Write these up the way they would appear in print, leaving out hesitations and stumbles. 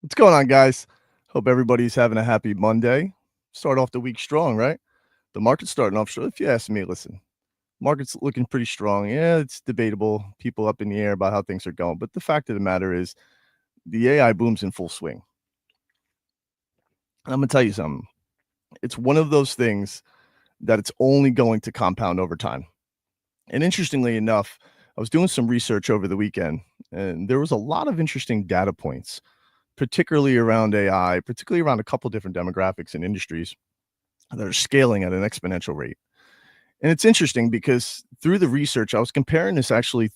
What's going on, guys? Hope everybody's having a happy Monday. Start off the week strong, right? The market's starting off strong. If you ask me, listen, market's looking pretty strong. Yeah, it's debatable. People up in the air about how things are going. But the fact of the matter is, the AI boom's in full swing. And I'm going to tell you something. It's one of those things that it's only going to compound over time. And interestingly enough, I was doing some research over the weekend, and there was a lot of interesting data points, particularly around AI, particularly around a couple different demographics and industries that are scaling at an exponential rate. And it's interesting because through the research, I was comparing this actually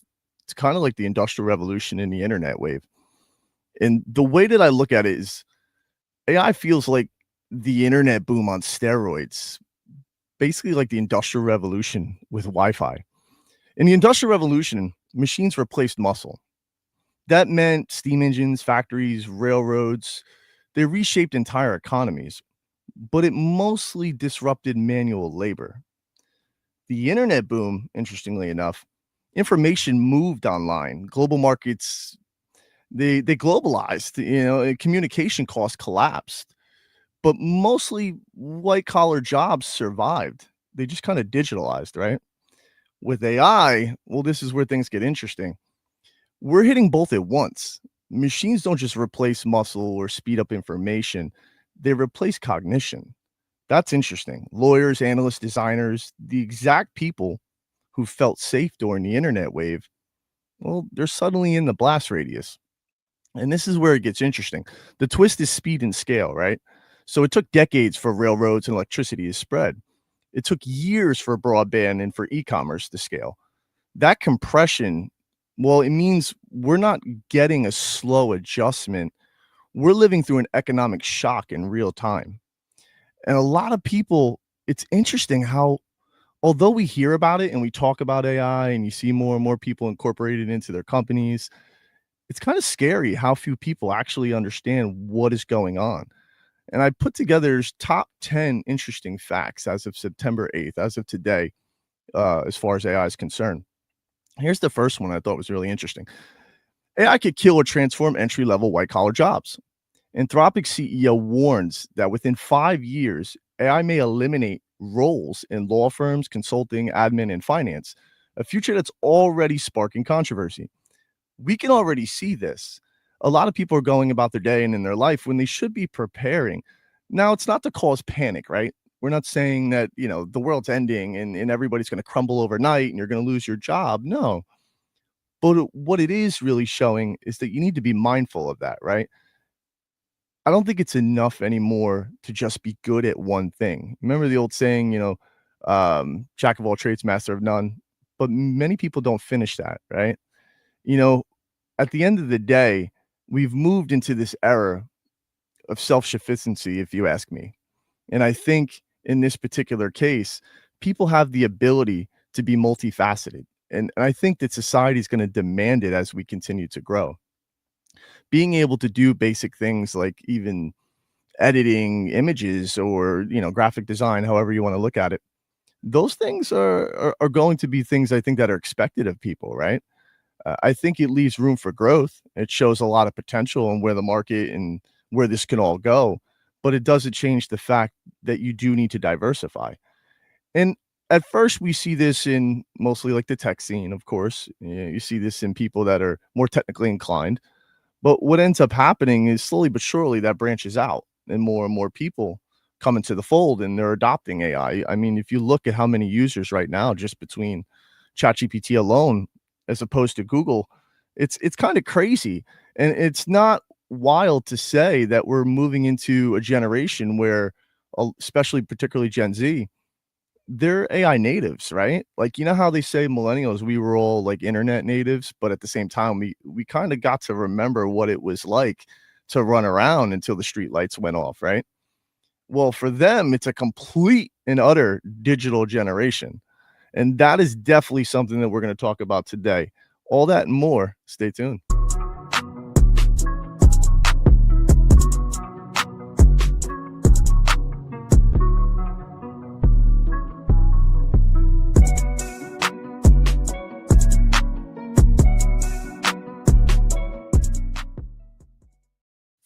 to kind of like the industrial revolution and the internet wave. And the way that I look at it is AI feels like the internet boom on steroids, basically like the industrial revolution with Wi-Fi. In the industrial revolution, machines replaced muscle. That meant steam engines, factories, railroads, they reshaped entire economies, but it mostly disrupted manual labor. The internet boom, interestingly enough, information moved online. Global markets, they globalized, and communication costs collapsed, but mostly white collar jobs survived. They just kind of digitalized, right? With AI, well, this is where things get interesting. We're hitting both at once. Machines don't just replace muscle or speed up information, they replace cognition. That's interesting. Lawyers, analysts, designers, the exact people who felt safe during the internet wave, well, they're suddenly in the blast radius. And this is where it gets interesting. The twist is speed and scale, right? So it took decades for railroads and electricity to spread. It took years for broadband and for e-commerce to scale. That compression, well, it means we're not getting a slow adjustment. We're living through an economic shock in real time. And a lot of people, it's interesting how, although we hear about it and we talk about AI and you see more and more people incorporate it into their companies, it's kind of scary how few people actually understand what is going on. And I put together top 10 interesting facts as of September 8th, as of today, as far as AI is concerned. Here's the first one I thought was really interesting. AI could kill or transform entry level white collar jobs. Anthropic CEO warns that within 5 years, AI may eliminate roles in law firms, consulting, admin, and finance, a future that's already sparking controversy. We can already see this. A lot of people are going about their day and in their life when they should be preparing. Now, it's not to cause panic, right? We're not saying that, the world's ending and everybody's going to crumble overnight and you're going to lose your job. No. But what it is really showing is that you need to be mindful of that, right? I don't think it's enough anymore to just be good at one thing. Remember the old saying, jack of all trades, master of none. But many people don't finish that, right? You know, at the end of the day, we've moved into this era of self-sufficiency, if you ask me. And I think in this particular case, people have the ability to be multifaceted. And I think that society is going to demand it as we continue to grow. Being able to do basic things like even editing images or, graphic design, however you want to look at it, those things are going to be things I think that are expected of people, right? I think it leaves room for growth. It shows a lot of potential and where the market and where this can all go, but it doesn't change the fact that you do need to diversify. And at first, we see this in mostly like the tech scene, of course. You see this in people that are more technically inclined. But what ends up happening is slowly but surely that branches out and more people come into the fold and they're adopting AI. I mean, if you look at how many users right now, just between ChatGPT alone, as opposed to Google, it's kind of crazy. And it's not wild to say that we're moving into a generation where, especially particularly Gen Z, they're AI natives, right? Like, how they say millennials, we were all like internet natives, but at the same time, we kind of got to remember what it was like to run around until the street lights went off, right? Well, for them, it's a complete and utter digital generation. And that is definitely something that we're going to talk about today. All that and more. Stay tuned.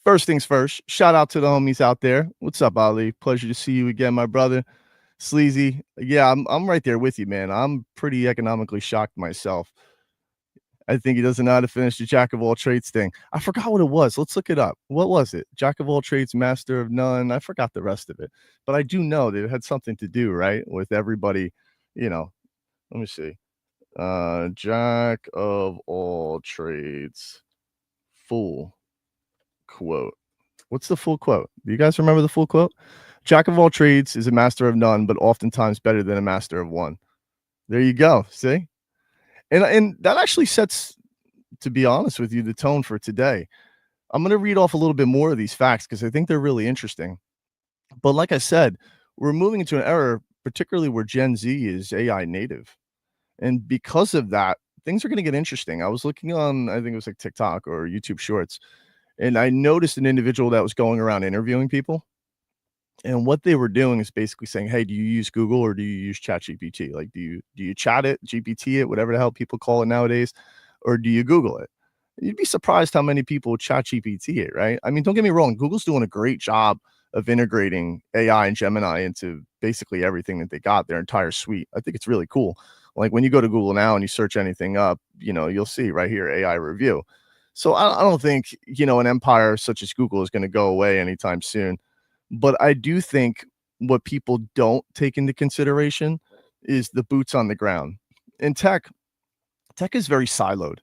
First things first, shout out to the homies out there. What's up, Ali? Pleasure to see you again, my brother. Sleazy. Yeah, I'm right there with you, man. I'm pretty economically shocked myself. I think he doesn't know how to finish the jack of all trades thing. I forgot what it was. Let's look it up. What was it? Jack of all trades, master of none. I forgot the rest of it. But I do know that it had something to do, right, with everybody, you know. Let me see. Jack of all trades, full quote. What's the full quote? Do you guys remember the full quote? Jack of all trades is a master of none, but oftentimes better than a master of one. There you go. See? And that actually sets, to be honest with you, the tone for today. I'm going to read off a little bit more of these facts because I think they're really interesting. But like I said, we're moving into an era, particularly where Gen Z is AI native. And because of that, things are going to get interesting. I was looking on, I think it was like TikTok or YouTube Shorts, and I noticed an individual that was going around interviewing people. And what they were doing is basically saying, "Hey, do you use Google or do you use ChatGPT? Like, do you chat it, GPT it, whatever the hell people call it nowadays, or do you Google it?" You'd be surprised how many people ChatGPT it, right? I mean, don't get me wrong, Google's doing a great job of integrating AI and Gemini into basically everything that they got, their entire suite. I think it's really cool. Like when you go to Google now and you search anything up, you'll see right here AI review. So I don't think, an empire such as Google is going to go away anytime soon. But I do think what people don't take into consideration is the boots on the ground. In tech is very siloed.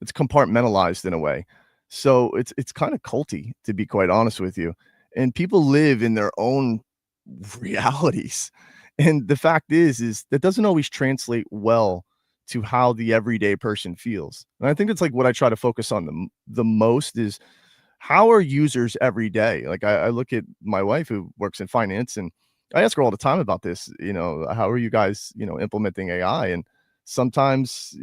It's compartmentalized in a way. So it's kind of culty, to be quite honest with you. And people live in their own realities. And the fact is that doesn't always translate well to how the everyday person feels. And I think it's like what I try to focus on the most is how are users every day? Like I look at my wife who works in finance and I ask her all the time about this, how are you guys, implementing AI? And sometimes,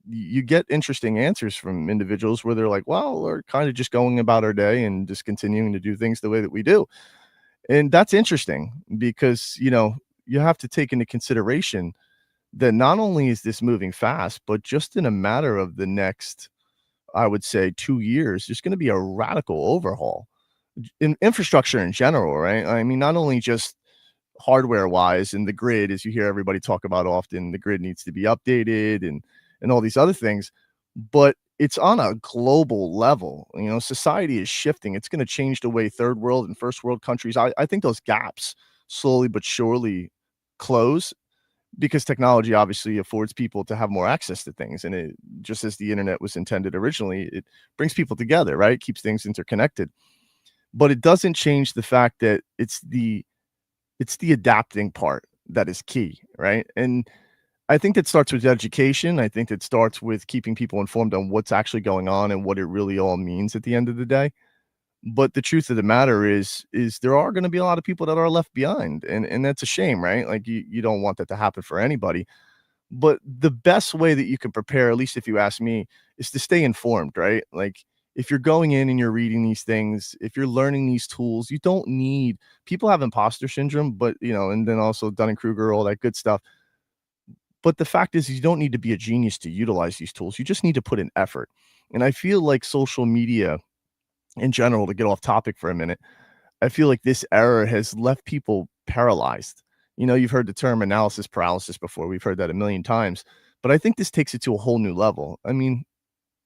you get interesting answers from individuals where they're like, well, we're kind of just going about our day and just continuing to do things the way that we do. And that's interesting because, you have to take into consideration that not only is this moving fast, but just in a matter of the next, I would say, 2 years, there's gonna be a radical overhaul in infrastructure in general, right? I mean, not only just hardware-wise and the grid, as you hear everybody talk about often, the grid needs to be updated and all these other things, but it's on a global level. Society is shifting. It's gonna change the way third world and first world countries, I think those gaps slowly but surely close because technology obviously affords people to have more access to things, and it just as the internet was intended originally, it brings people together, right? Keeps things interconnected. But it doesn't change the fact that it's the adapting part that is key, right? And I think that starts with education. I think it starts with keeping people informed on what's actually going on and what it really all means at the end of the day. But the truth of the matter is there are going to be a lot of people that are left behind, and that's a shame, right? Like you don't want that to happen for anybody. But the best way that you can prepare, at least if you ask me, is to stay informed, right? Like if you're going in and you're reading these things, if you're learning these tools, you don't need people have imposter syndrome, but and then also Dunning-Kruger, all that good stuff. But the fact is you don't need to be a genius to utilize these tools. You just need to put in effort. And I feel like social media in general, to get off topic for a minute, I feel like this era has left people paralyzed. You've heard the term analysis paralysis before. We've heard that a million times, but I think this takes it to a whole new level. I mean,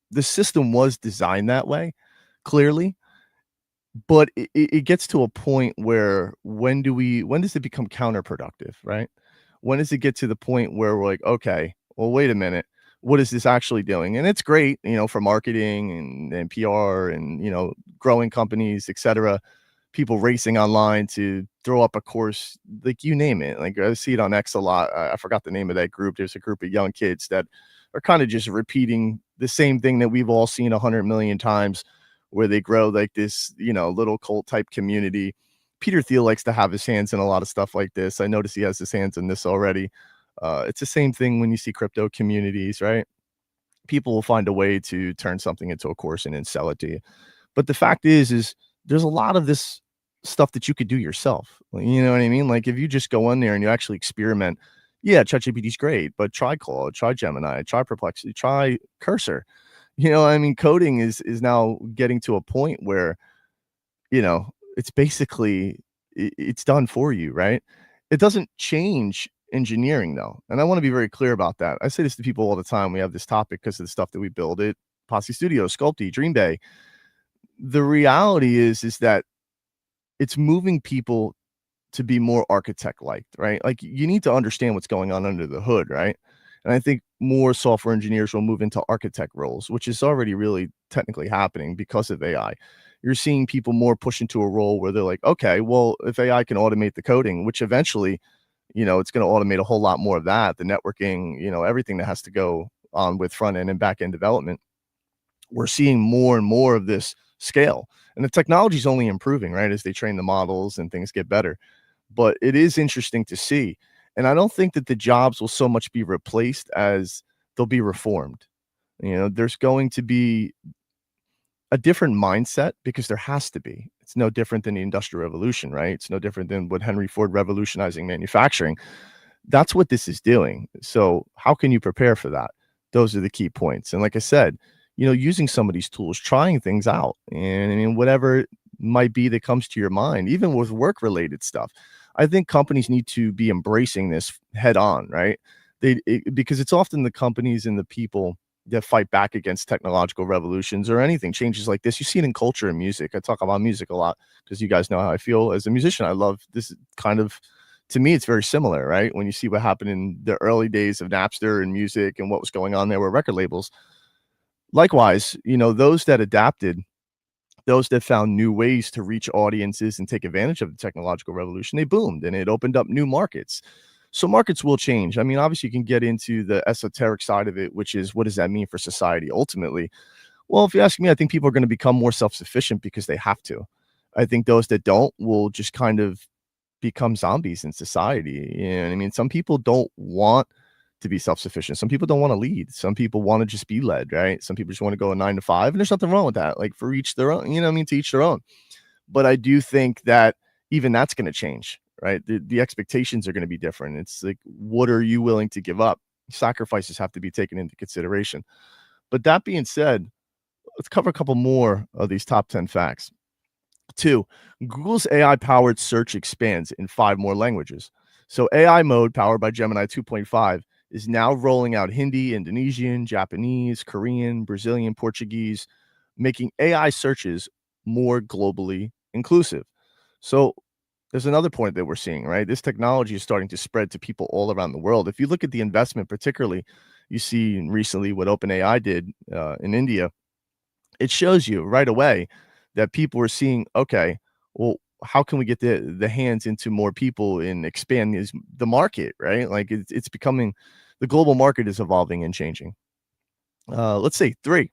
the system was designed that way, clearly, but it gets to a point where when does it become counterproductive, right? When does it get to the point where we're like, okay, well, wait a minute, what is this actually doing? And it's great, for marketing and PR and growing companies, etc. People racing online to throw up a course, like you name it. Like I see it on X a lot. I forgot the name of that group. There's a group of young kids that are kind of just repeating the same thing that we've all seen 100 million times, where they grow like this, little cult type community. Peter Thiel likes to have his hands in a lot of stuff like this. I notice he has his hands in this already. It's the same thing when you see crypto communities, right? People will find a way to turn something into a course and then sell it to you. But the fact is there's a lot of this stuff that you could do yourself. You know what I mean? Like if you just go in there and you actually experiment, yeah, ChatGPT is great, but try Claude, try Gemini, try Perplexity, try Cursor. I mean, coding is now getting to a point where, it's basically it's done for you, right? It doesn't change engineering though. And I want to be very clear about that. I say this to people all the time. We have this topic because of the stuff that we build at Posse Studio, Sculpty, Dream Bay. The reality is that it's moving people to be more architect like, right? Like you need to understand what's going on under the hood, right? And I think more software engineers will move into architect roles, which is already really technically happening because of AI. You're seeing people more push into a role where they're like, okay, well, if AI can automate the coding, which eventually, it's going to automate a whole lot more of that, the networking, everything that has to go on with front end and back end development. We're seeing more and more of this scale. And the technology is only improving, right? As they train the models and things get better. But it is interesting to see. And I don't think that the jobs will so much be replaced as they'll be reformed. There's going to be a different mindset because there has to be. It's no different than the Industrial Revolution, right? It's no different than what Henry Ford revolutionizing manufacturing. That's what this is doing. So how can you prepare for that? Those are the key points. And like I said, using some of these tools, trying things out, and I mean, whatever it might be that comes to your mind, even with work related stuff. I think companies need to be embracing this head on, right? Because it's often the companies and the people that fight back against technological revolutions or anything changes like this. You see it in culture and music. I talk about music a lot because you guys know how I feel as a musician. I love this kind of, to me, it's very similar, right? When you see what happened in the early days of Napster and music and what was going on there with record labels. Likewise, those that adapted, those that found new ways to reach audiences and take advantage of the technological revolution, they boomed and it opened up new markets. So markets will change. I mean, obviously, you can get into the esoteric side of it, which is what does that mean for society ultimately? Well, if you ask me, I think people are going to become more self sufficient because they have to. I think those that don't will just kind of become zombies in society. I mean, some people don't want to be self-sufficient. Some people don't want to lead. Some people want to just be led, right? Some people just want to go a 9 to 5, and there's nothing wrong with that. Like for each their own, I mean, to each their own. But I do think that even that's going to change, right? The expectations are going to be different. It's like, what are you willing to give up? Sacrifices have to be taken into consideration. But that being said, let's cover a couple more of these top 10 facts. 2, Google's AI-powered search expands in 5 more languages. So AI mode powered by Gemini 2.5 is now rolling out Hindi, Indonesian, Japanese, Korean, Brazilian, Portuguese, making AI searches more globally inclusive. So there's another point that we're seeing, right? This technology is starting to spread to people all around the world. If you look at the investment, particularly, you see recently what OpenAI did in India, it shows you right away that people are seeing, okay, well, how can we get the hands into more people and expand the market, right? Like it's becoming, the global market is evolving and changing. Let's say 3,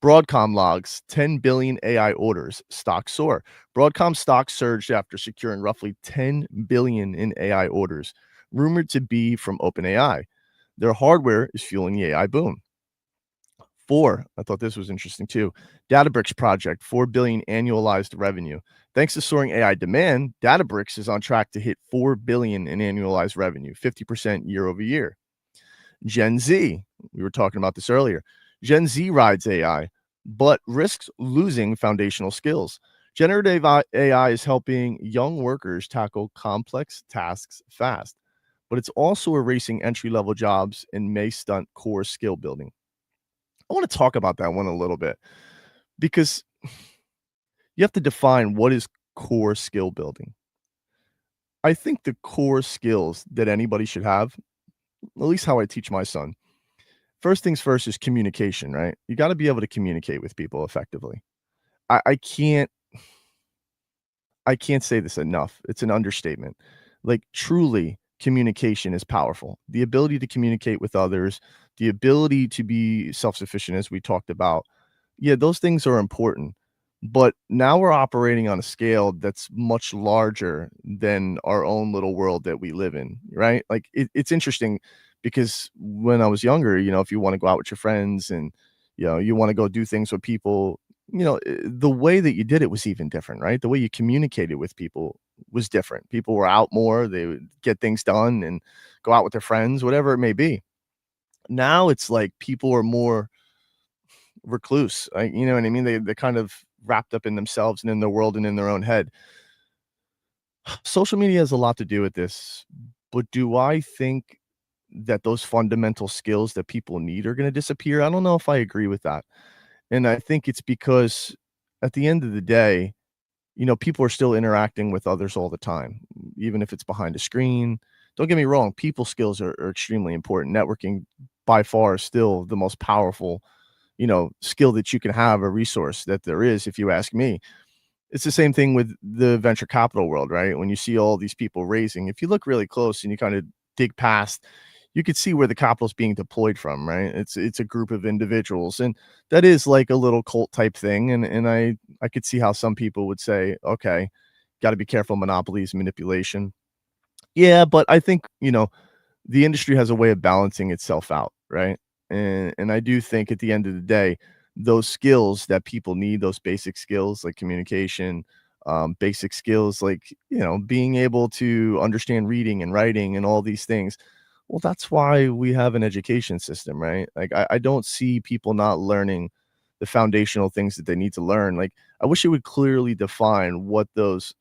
Broadcom logs 10 billion AI orders, stock soar. Broadcom stock surged after securing roughly 10 billion in AI orders, rumored to be from OpenAI. Their hardware is fueling the AI boom. 4, I thought this was interesting too. Databricks project, 4 billion annualized revenue. Thanks to soaring AI demand, Databricks is on track to hit 4 billion in annualized revenue, 50% year over year. Gen Z, we were talking about this earlier. Gen Z rides AI, but risks losing foundational skills. Generative AI is helping young workers tackle complex tasks fast, but it's also erasing entry-level jobs and may stunt core skill building. I want to talk about that one a little bit because you have to define what is core skill building. I think the core skills that anybody should have, at least how I teach my son, first things first is communication, right? You got to be able to communicate with people effectively. I can't say this enough. It's an understatement. Like truly communication is powerful. The ability to communicate with others, the ability to be self-sufficient as we talked about. Yeah, those things are important. But now we're operating on a scale that's much larger than our own little world that we live in, right? Like it's interesting because when I was younger, if you want to go out with your friends and you want to go do things with people, the way that you did it was even different, right? The way you communicated with people was different. People were out more, they would get things done and go out with their friends, whatever it may be. Now it's like people are more recluse. You know what I mean? They kind of wrapped up in themselves and in their world and in their own head. Social media has a lot to do with this, but do I think that those fundamental skills that people need are going to disappear? I don't know if I agree with that. And I think it's because at the end of the day, people are still interacting with others all the time, even if it's behind a screen. Don't get me wrong, people skills are extremely important. Networking by far is still the most powerful, skill that you can have, a resource that there is, if you ask me. It's the same thing with the venture capital world, right? When you see all these people raising, if you look really close and you kind of dig past, you could see where the capital is being deployed from, right? It's a group of individuals, and that is like a little cult type thing. And I could see how some people would say, okay, got to be careful, monopolies, manipulation. Yeah, but I think the industry has a way of balancing itself out, right? And I do think at the end of the day, those skills that people need, those basic skills like communication, basic skills like, being able to understand reading and writing and all these things. Well, that's why we have an education system, right? Like I don't see people not learning the foundational things that they need to learn. Like I wish it would clearly define what those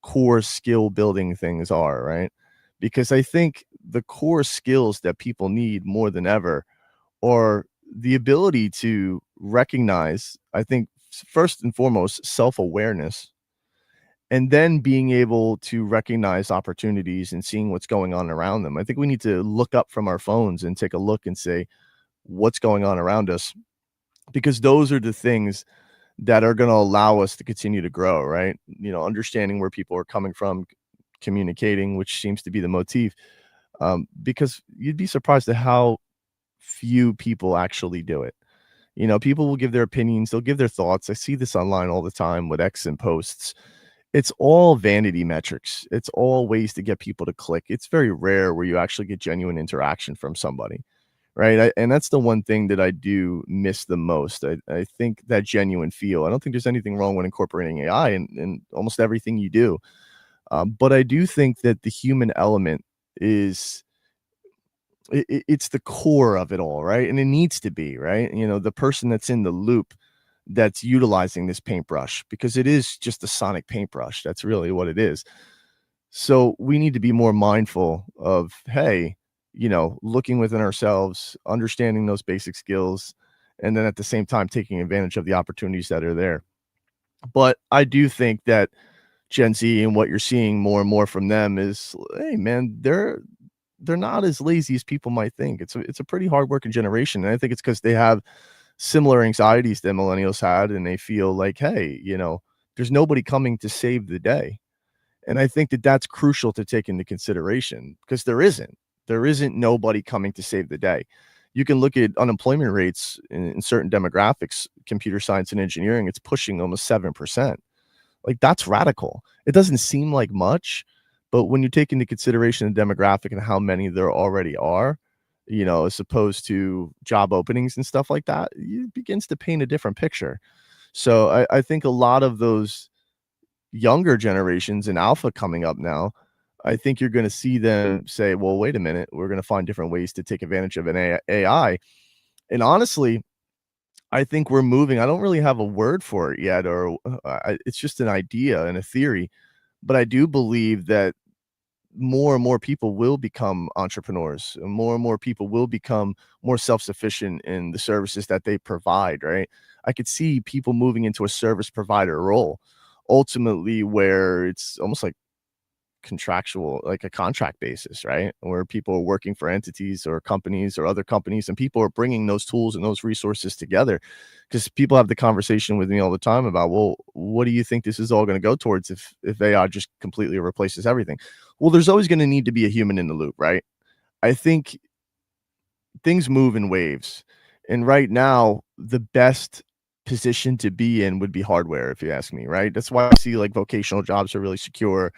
core skill building things are, right? Because I think the core skills that people need more than ever are the ability to recognize, I think, first and foremost, self-awareness, and then being able to recognize opportunities and seeing what's going on around them. I think we need to look up from our phones and take a look and say, what's going on around us? Because those are the things that are going to allow us to continue to grow, right? Understanding where people are coming from, communicating, which seems to be the motif. Because you'd be surprised at how few people actually do it. People will give their opinions, they'll give their thoughts. I see this online all the time with X and posts. It's all vanity metrics. It's all ways to get people to click. It's very rare where you actually get genuine interaction from somebody, right? And that's the one thing that I do miss the most. I think that genuine feel. I don't think there's anything wrong with incorporating AI in almost everything you do. But I do think that the human element is it's the core of it all, right? And it needs to be, right? The person that's in the loop that's utilizing this paintbrush, because it is just a sonic paintbrush. That's really what it is. So we need to be more mindful of, hey, looking within ourselves, understanding those basic skills, and then at the same time taking advantage of the opportunities that are there. But I do think that Gen Z and what you're seeing more and more from them is, hey man, they're not as lazy as people might think. It's a pretty hardworking generation, and I think it's because they have similar anxieties that millennials had, and they feel like, hey, there's nobody coming to save the day. And I think that that's crucial to take into consideration because there isn't nobody coming to save the day. You can look at unemployment rates in certain demographics, computer science and engineering, it's pushing almost 7%. Like that's radical. It doesn't seem like much, but when you take into consideration the demographic and how many there already are, as opposed to job openings and stuff like that, it begins to paint a different picture. So I think a lot of those younger generations and alpha coming up now, I think you're going to see them say, well, wait a minute, we're going to find different ways to take advantage of an AI. And honestly, I think we're moving. I don't really have a word for it yet, or it's just an idea and a theory. But I do believe that more and more people will become entrepreneurs, and more people will become more self-sufficient in the services that they provide, right? I could see people moving into a service provider role, ultimately, where it's almost like contractual, like a contract basis, right? Where people are working for entities or companies or other companies, and people are bringing those tools and those resources together. Because people have the conversation with me all the time about, well, what do you think this is all going to go towards if AI just completely replaces everything? Well, there's always going to need to be a human in the loop, right? I think things move in waves, and right now the best position to be in would be hardware, if you ask me, right? That's why I see like vocational jobs are really secure.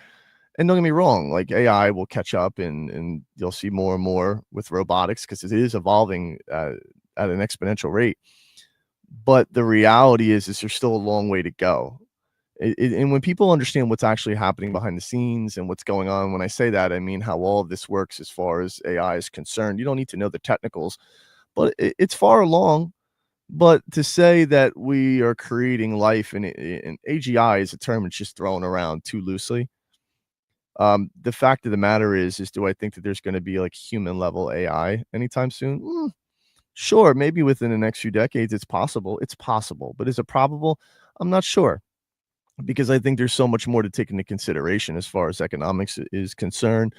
And don't get me wrong, like AI will catch up, and you'll see more and more with robotics because it is evolving at an exponential rate. But the reality is there's still a long way to go. And when people understand what's actually happening behind the scenes and what's going on, when I say that, I mean how all of this works as far as AI is concerned. You don't need to know the technicals, but it's far along. But to say that we are creating life in AGI is a term that's just thrown around too loosely. The fact of the matter is do I think that there's gonna be, like, human level AI anytime soon? Sure, maybe within the next few decades, it's possible. It's possible, but is it probable? I'm not sure, because I think there's so much more to take into consideration as far as economics is concerned.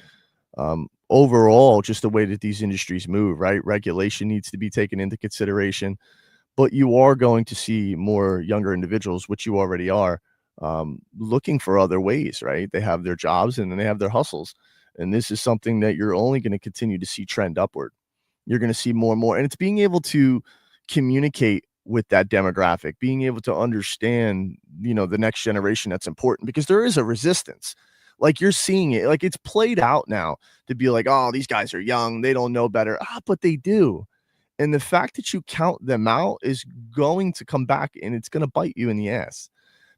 Overall, just the way that these industries move, right? Regulation needs to be taken into consideration, but you are going to see more younger individuals, which you already are, looking for other ways, right? They have their jobs and then they have their hustles. And this is something that you're only going to continue to see trend upward. You're going to see more and more. And it's being able to communicate with that demographic, being able to understand, the next generation that's important because there is a resistance. Like you're seeing it, like it's played out now to be like, oh, these guys are young, they don't know better. But they do. And the fact that you count them out is going to come back and it's going to bite you in the ass.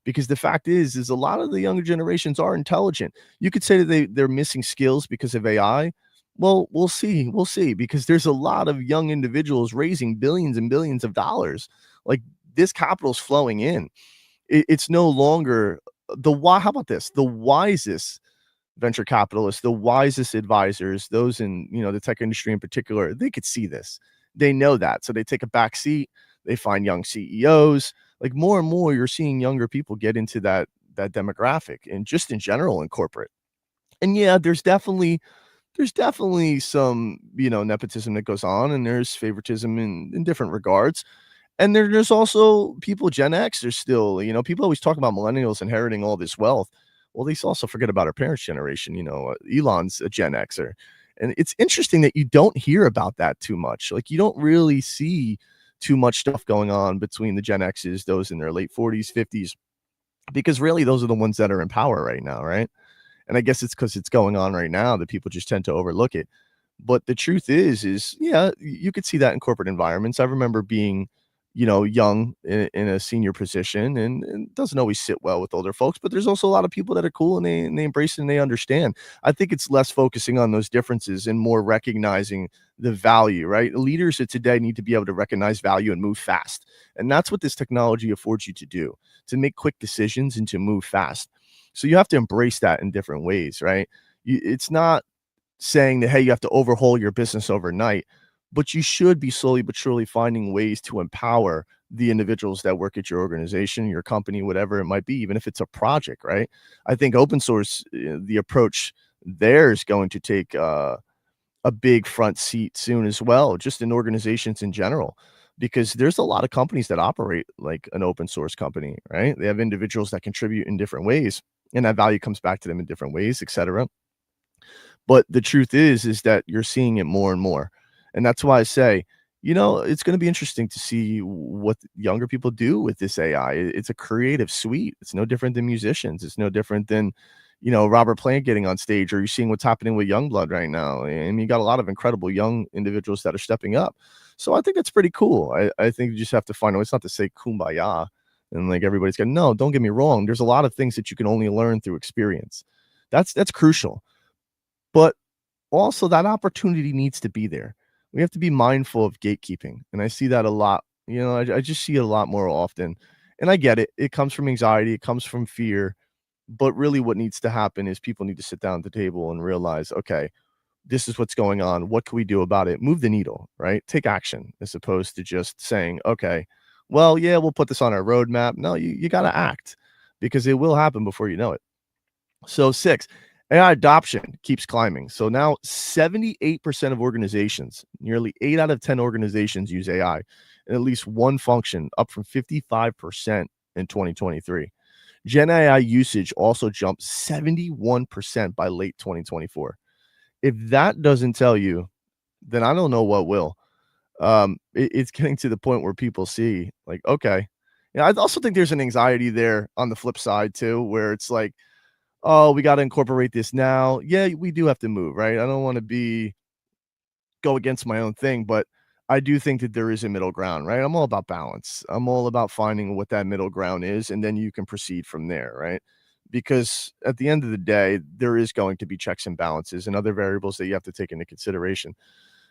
Because the fact is a lot of the younger generations are intelligent. You could say that they're missing skills because of AI. Well, we'll see, because there's a lot of young individuals raising billions and billions of dollars. Like this capital's flowing in. It's no longer the why. How about this? The wisest venture capitalists, the wisest advisors, those in, the tech industry in particular, they could see this. They know that. So they take a back seat, they find young CEOs. Like more and more you're seeing younger people get into that demographic and just in general in corporate. And yeah, there's definitely some, nepotism that goes on and there's favoritism in different regards. And there's also people Gen X, there's still, people always talk about millennials inheriting all this wealth. Well, they also forget about our parents' generation, Elon's a Gen Xer. And it's interesting that you don't hear about that too much. Like you don't really see too much stuff going on between the Gen X's, those in their late 40s, 50s, because really those are the ones that are in power right now, right? And I guess it's because it's going on right now that people just tend to overlook it. But the truth is yeah, you could see that in corporate environments. I remember being, young in a senior position, and it doesn't always sit well with older folks. But there's also a lot of people that are cool and they embrace it and they understand. I think it's less focusing on those differences and more recognizing the value, right? Leaders of today need to be able to recognize value and move fast. And that's what this technology affords you to do, to make quick decisions and to move fast. So you have to embrace that in different ways, right? It's not saying that, hey, you have to overhaul your business overnight, but you should be slowly but surely finding ways to empower the individuals that work at your organization, your company, whatever it might be, even if it's a project, right? I think open source, the approach there is going to take a big front seat soon as well, just in organizations in general, because there's a lot of companies that operate like an open source company, right? They have individuals that contribute in different ways, and that value comes back to them in different ways, etc. But the truth is that you're seeing it more and more. And that's why I say, it's going to be interesting to see what younger people do with this AI. It's a creative suite. It's no different than musicians. It's no different than, Robert Plant getting on stage, or you're seeing what's happening with Youngblood right now. And you got a lot of incredible young individuals that are stepping up. So I think that's pretty cool. I think you just have to find a way. It's not to say kumbaya and like everybody's going, no, don't get me wrong. There's a lot of things that you can only learn through experience. That's crucial. But also that opportunity needs to be there. We have to be mindful of gatekeeping, and I see that a lot. I just see it a lot more often, and I get it. It comes from anxiety, it comes from fear, but really what needs to happen is people need to sit down at the table and realize, okay, this is what's going on. What can we do about it? Move the needle, right? Take action as opposed to just saying, okay, well, yeah, we'll put this on our roadmap. No, you got to act, because it will happen before you know it. So 6, AI adoption keeps climbing. So now 78% of organizations, nearly 8 out of 10 organizations use AI in at least one function, up from 55% in 2023. Gen AI usage also jumped 71% by late 2024. If that doesn't tell you, then I don't know what will. It's getting to the point where people see like, okay. I also think there's an anxiety there on the flip side too, where it's like, oh, we got to incorporate this now. Yeah, we do have to move, right? I don't want to go against my own thing, but I do think that there is a middle ground, right? I'm all about balance. I'm all about finding what that middle ground is, and then you can proceed from there, right? Because at the end of the day, there is going to be checks and balances and other variables that you have to take into consideration.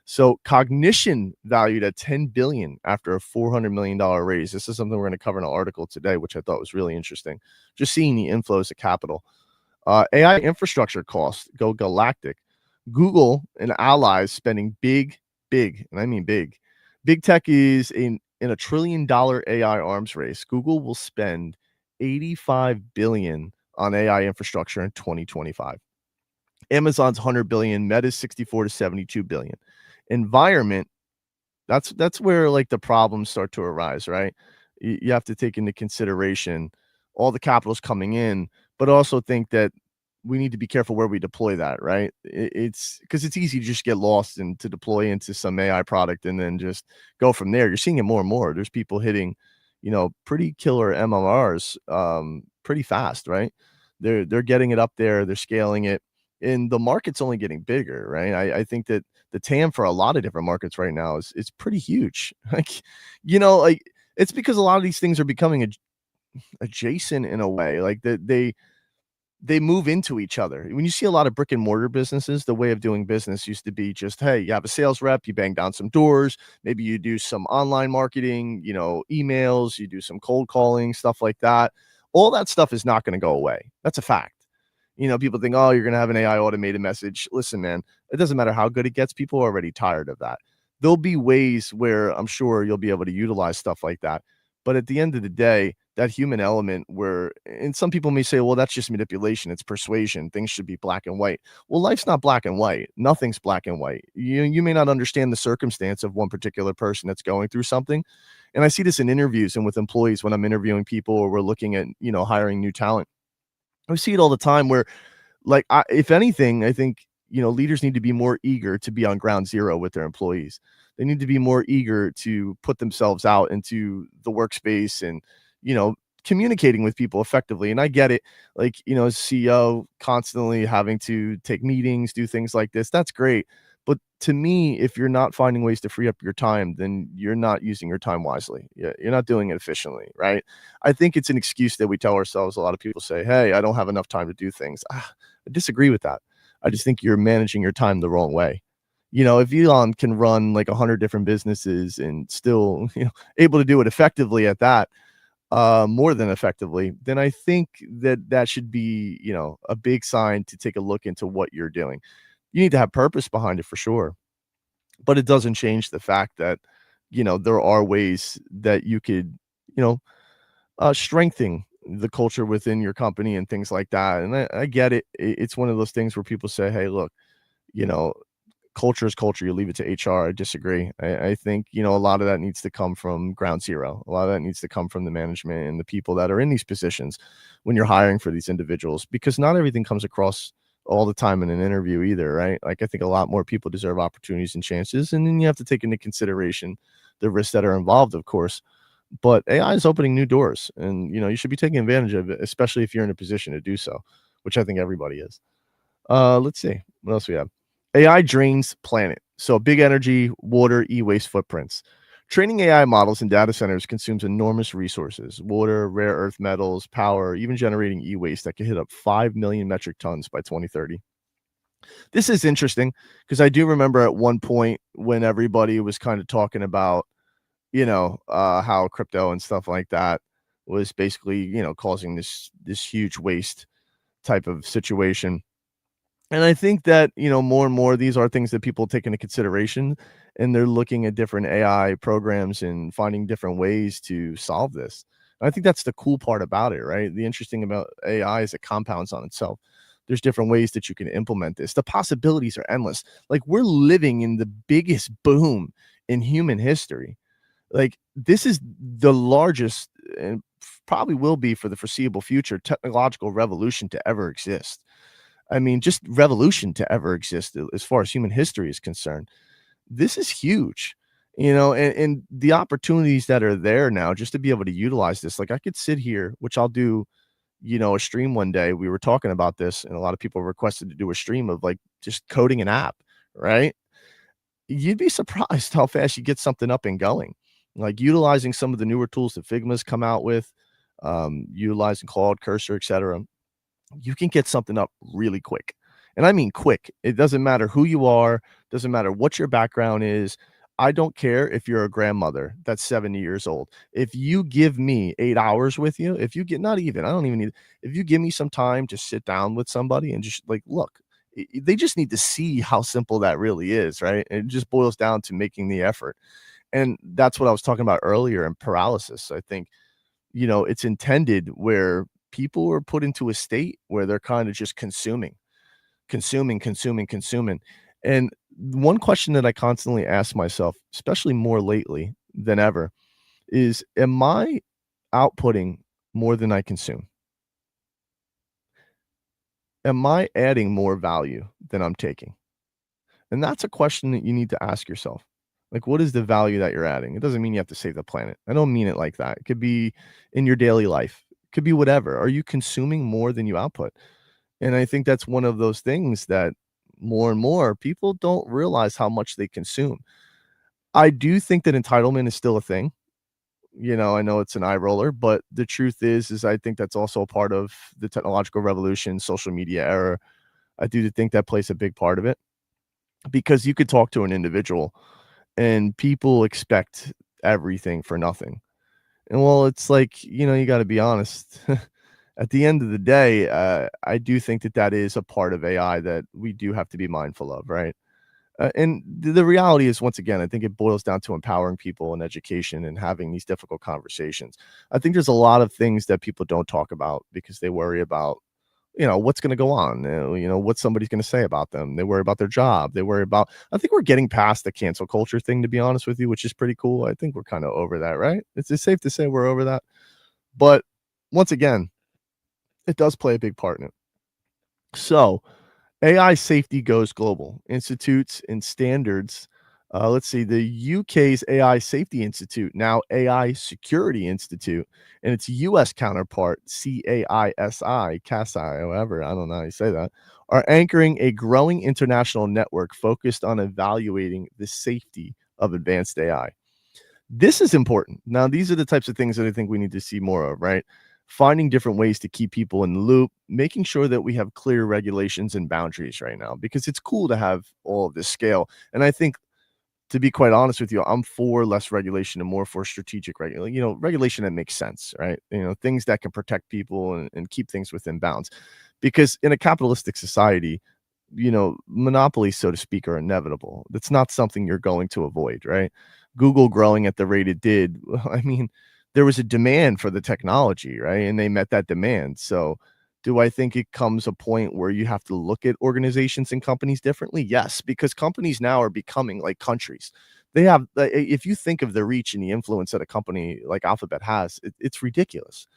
So Cognition valued at 10 billion after a $400 million raise. This is something we're going to cover in an article today, which I thought was really interesting. Just seeing the inflows of capital. AI infrastructure costs go galactic. Google and allies spending big, and I mean big. Big tech is in a $1 trillion AI arms race. Google will spend 85 billion on AI infrastructure in 2025. Amazon's 100 billion, Meta's 64 to 72 billion. Environment, that's where like the problems start to arise, right? You have to take into consideration all the capital's coming in, but also think that we need to be careful where we deploy that, right? It's because it's easy to just get lost and to deploy into some AI product and then just go from there. You're seeing it more and more. There's people hitting, pretty killer MMRs pretty fast, right? They're getting it up there, they're scaling it, and the market's only getting bigger, right? I think that the TAM for a lot of different markets right now is pretty huge. Like, like it's because a lot of these things are becoming adjacent in a way, like that they move into each other. When you see a lot of brick and mortar businesses, the way of doing business used to be just, hey, you have a sales rep, you bang down some doors, maybe you do some online marketing, emails, you do some cold calling, stuff like that. All that stuff is not going to go away. That's a fact. People think, oh, you're going to have an AI automated message. Listen, man, it doesn't matter how good it gets. People are already tired of that. There'll be ways where I'm sure you'll be able to utilize stuff like that. But at the end of the day, that human element and some people may say, well, that's just manipulation. It's persuasion. Things should be black and white. Well, life's not black and white. Nothing's black and white. You may not understand the circumstance of one particular person that's going through something. And I see this in interviews and with employees when I'm interviewing people or we're looking at, hiring new talent. I see it all the time where, like, if anything, I think, leaders need to be more eager to be on ground zero with their employees. They need to be more eager to put themselves out into the workspace and, communicating with people effectively. And I get it, like, as CEO, constantly having to take meetings, do things like this. That's great. But to me, if you're not finding ways to free up your time, then you're not using your time wisely. You're not doing it efficiently, right? I think it's an excuse that we tell ourselves. A lot of people say, hey, I don't have enough time to do things. I disagree with that. I just think you're managing your time the wrong way. If Elon can run like 100 different businesses and still, able to do it effectively at that, more than effectively, then I think that should be, a big sign to take a look into what you're doing. You need to have purpose behind it for sure, but it doesn't change the fact that, there are ways that you could, you know, strengthen the culture within your company and things like that. And I get it. It's one of those things where people say, hey, look, you know, culture is culture. You leave it to HR. I disagree. I think, a lot of that needs to come from ground zero. A lot of that needs to come from the management and the people that are in these positions when you're hiring for these individuals, because not everything comes across all the time in an interview either, right? Like, I think a lot more people deserve opportunities and chances. And then you have to take into consideration the risks that are involved, of course. But AI is opening new doors, and, you should be taking advantage of it, especially if you're in a position to do so, which I think everybody is. Let's see what else we have. AI drains planet. So big energy, water, e-waste footprints. Training AI models in data centers consumes enormous resources: water, rare earth metals, power, even generating e-waste that could hit up 5 million metric tons by 2030. This is interesting because I do remember at one point when everybody was kind of talking about, how crypto and stuff like that was basically, causing this huge waste type of situation. And I think that, more and more these are things that people take into consideration, and they're looking at different AI programs and finding different ways to solve this. And I think that's the cool part about it, right? The interesting about AI is it compounds on itself. There's different ways that you can implement this. The possibilities are endless. Like, we're living in the biggest boom in human history. Like, this is the largest, and probably will be for the foreseeable future, technological revolution to ever exist. I mean, just revolution to ever exist as far as human history is concerned. This is huge, and the opportunities that are there now just to be able to utilize this. Like, I could sit here, which I'll do, a stream one day. We were talking about this, and a lot of people requested to do a stream of like just coding an app, right? You'd be surprised how fast you get something up and going, like utilizing some of the newer tools that Figma's come out with, utilizing Claude, Cursor, etc. You can get something up really quick. And I mean quick. It doesn't matter who you are, doesn't matter what your background is. I don't care if you're a grandmother that's 70 years old. If you give me 8 hours with you, if you get not even, I don't even need if you give me some time to sit down with somebody and just like, look, they just need to see how simple that really is, right? It just boils down to making the effort. And that's what I was talking about earlier in paralysis. I think, it's intended where people are put into a state where they're kind of just consuming. And one question that I constantly ask myself, especially more lately than ever, is am I outputting more than I consume? Am I adding more value than I'm taking? And that's a question that you need to ask yourself. Like, what is the value that you're adding? It doesn't mean you have to save the planet. I don't mean it like that. It could be in your daily life. It could be whatever. Are you consuming more than you output? And I think that's one of those things that more and more people don't realize how much they consume. I do think that entitlement is still a thing. I know it's an eye roller, but the truth is I think that's also a part of the technological revolution, social media era. I do think that plays a big part of it because you could talk to an individual and people expect everything for nothing. And well, it's like, you got to be honest. At the end of the day, I do think that that is a part of AI that we do have to be mindful of, right? And the reality is, once again, I think it boils down to empowering people in education and having these difficult conversations. I think there's a lot of things that people don't talk about because they worry about, what's going to go on, what somebody's going to say about them. They worry about their job. They worry about, I think we're getting past the cancel culture thing, to be honest with you, which is pretty cool. I think we're kind of over that, right? It's safe to say we're over that. But once again, it does play a big part in it. So, AI safety goes global. Institutes and standards. Let's see, the UK's AI Safety Institute, now AI Security Institute, and its US counterpart, CAISI, however, I don't know how you say that, are anchoring a growing international network focused on evaluating the safety of advanced AI. This is important. Now, these are the types of things that I think we need to see more of, right? Finding different ways to keep people in the loop, making sure that we have clear regulations and boundaries right now, because it's cool to have all of this scale. And I think, to be quite honest with you, I'm for less regulation and more for strategic regulation, regulation that makes sense, right? Things that can protect people and keep things within bounds. Because in a capitalistic society, monopolies, so to speak, are inevitable. That's not something you're going to avoid, right? Google growing at the rate it did, I mean, there was a demand for the technology, right? And they met that demand. So, do I think it comes a point where you have to look at organizations and companies differently? Yes, because companies now are becoming like countries. They have, if you think of the reach and the influence that a company like Alphabet has, it's ridiculous.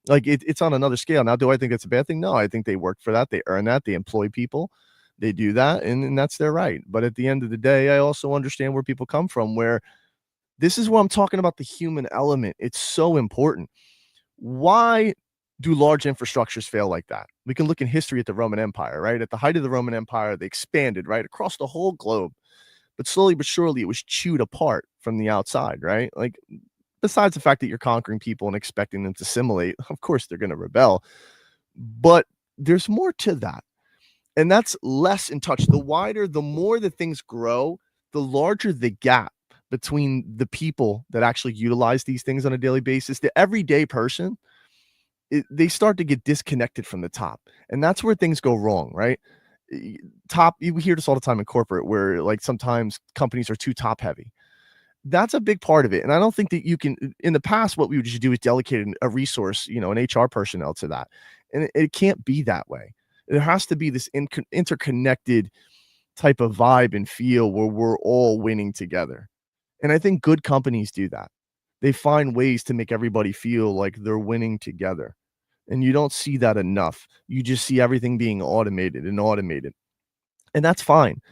Like it's on another scale. Now, do I think it's a bad thing? No, I think they work for that. They earn that. They employ people. They do that, and that's their right. But at the end of the day, I also understand where people come from. Where this is where I'm talking about the human element. It's so important. Why do large infrastructures fail like that? We can look in history at the Roman Empire, right? At the height of the Roman Empire, they expanded right across the whole globe, but slowly but surely, it was chewed apart from the outside, right? Like besides the fact that you're conquering people and expecting them to assimilate, of course they're going to rebel. But there's more to that. And that's less in touch. The wider, the more that things grow, the larger the gap between the people that actually utilize these things on a daily basis. The everyday person, they start to get disconnected from the top. And that's where things go wrong, right? Top, you hear this all the time in corporate where like sometimes companies are too top heavy. That's a big part of it. And I don't think that you can, in the past, what we would just do is delegate a resource, an HR personnel to that. And it can't be that way. There has to be this interconnected type of vibe and feel where we're all winning together. And I think good companies do that. They find ways to make everybody feel like they're winning together. And you don't see that enough. You just see everything being automated and automated. And that's fine.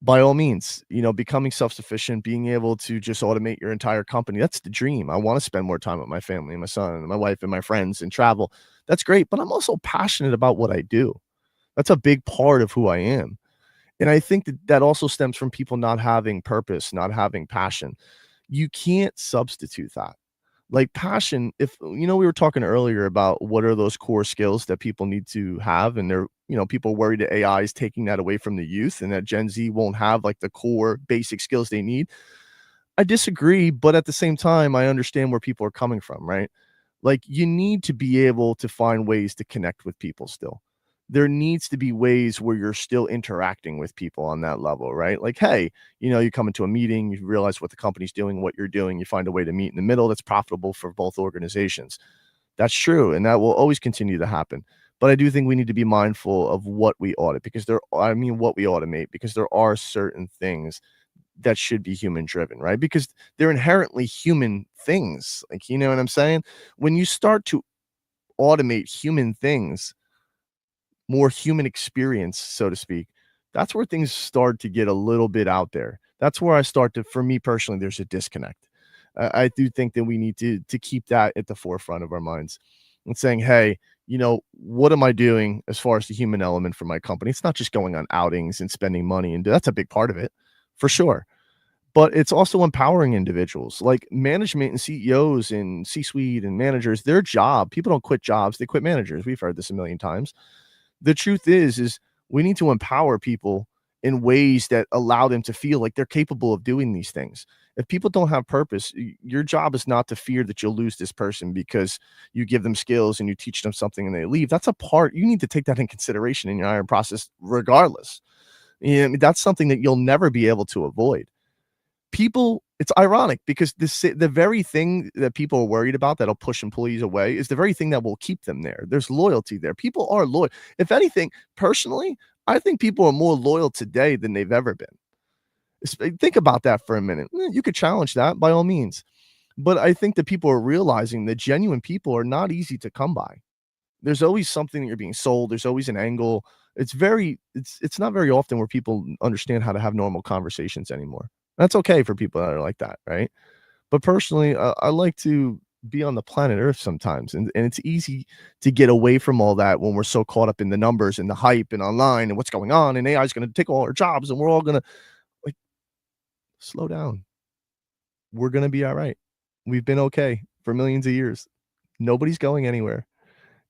By all means, becoming self-sufficient, being able to just automate your entire company. That's the dream. I want to spend more time with my family and my son and my wife and my friends and travel. That's great. But I'm also passionate about what I do. That's a big part of who I am. And I think that that also stems from people not having purpose, not having passion. You can't substitute that. Like passion, if we were talking earlier about what are those core skills that people need to have, and people worry that AI is taking that away from the youth and that Gen Z won't have like the core basic skills they need. I disagree, but at the same time, I understand where people are coming from, right? Like, you need to be able to find ways to connect with people still. There needs to be ways where you're still interacting with people on that level, right? Like, hey, you come into a meeting, you realize what the company's doing, what you're doing, you find a way to meet in the middle that's profitable for both organizations. That's true, and that will always continue to happen. But I do think we need to be mindful of what we audit because what we automate, because there are certain things that should be human driven, right? Because they're inherently human things. Like, you know what I'm saying? When you start to automate human things, more human experience, so to speak, that's where things start to get a little bit out there. That's where I start to, for me personally, there's a disconnect. I do think that we need to keep that at the forefront of our minds and saying, hey, what am I doing as far as the human element for my company? It's not just going on outings and spending money, and that's a big part of it, for sure. But it's also empowering individuals like management and CEOs and C-suite and managers. Their job, people don't quit jobs, they quit managers. We've heard this a million times. The truth is we need to empower people in ways that allow them to feel like they're capable of doing these things. If people don't have purpose, your job is not to fear that you'll lose this person because you give them skills and you teach them something and they leave. That's a part you need to take that in consideration in your hiring process, regardless. That's something that you'll never be able to avoid. People, it's ironic because the very thing that people are worried about that'll push employees away is the very thing that will keep them there. There's loyalty there. People are loyal. If anything, personally, I think people are more loyal today than they've ever been. Think about that for a minute. You could challenge that by all means. But I think that people are realizing that genuine people are not easy to come by. There's always something that you're being sold. There's always an angle. It's not very often where people understand how to have normal conversations anymore. That's okay for people that are like that, right? But personally, I like to be on the planet Earth sometimes, and it's easy to get away from all that when we're so caught up in the numbers and the hype and online and what's going on, and AI is going to take all our jobs, and we're all going to like slow down. We're going to be all right. We've been okay for millions of years. Nobody's going anywhere.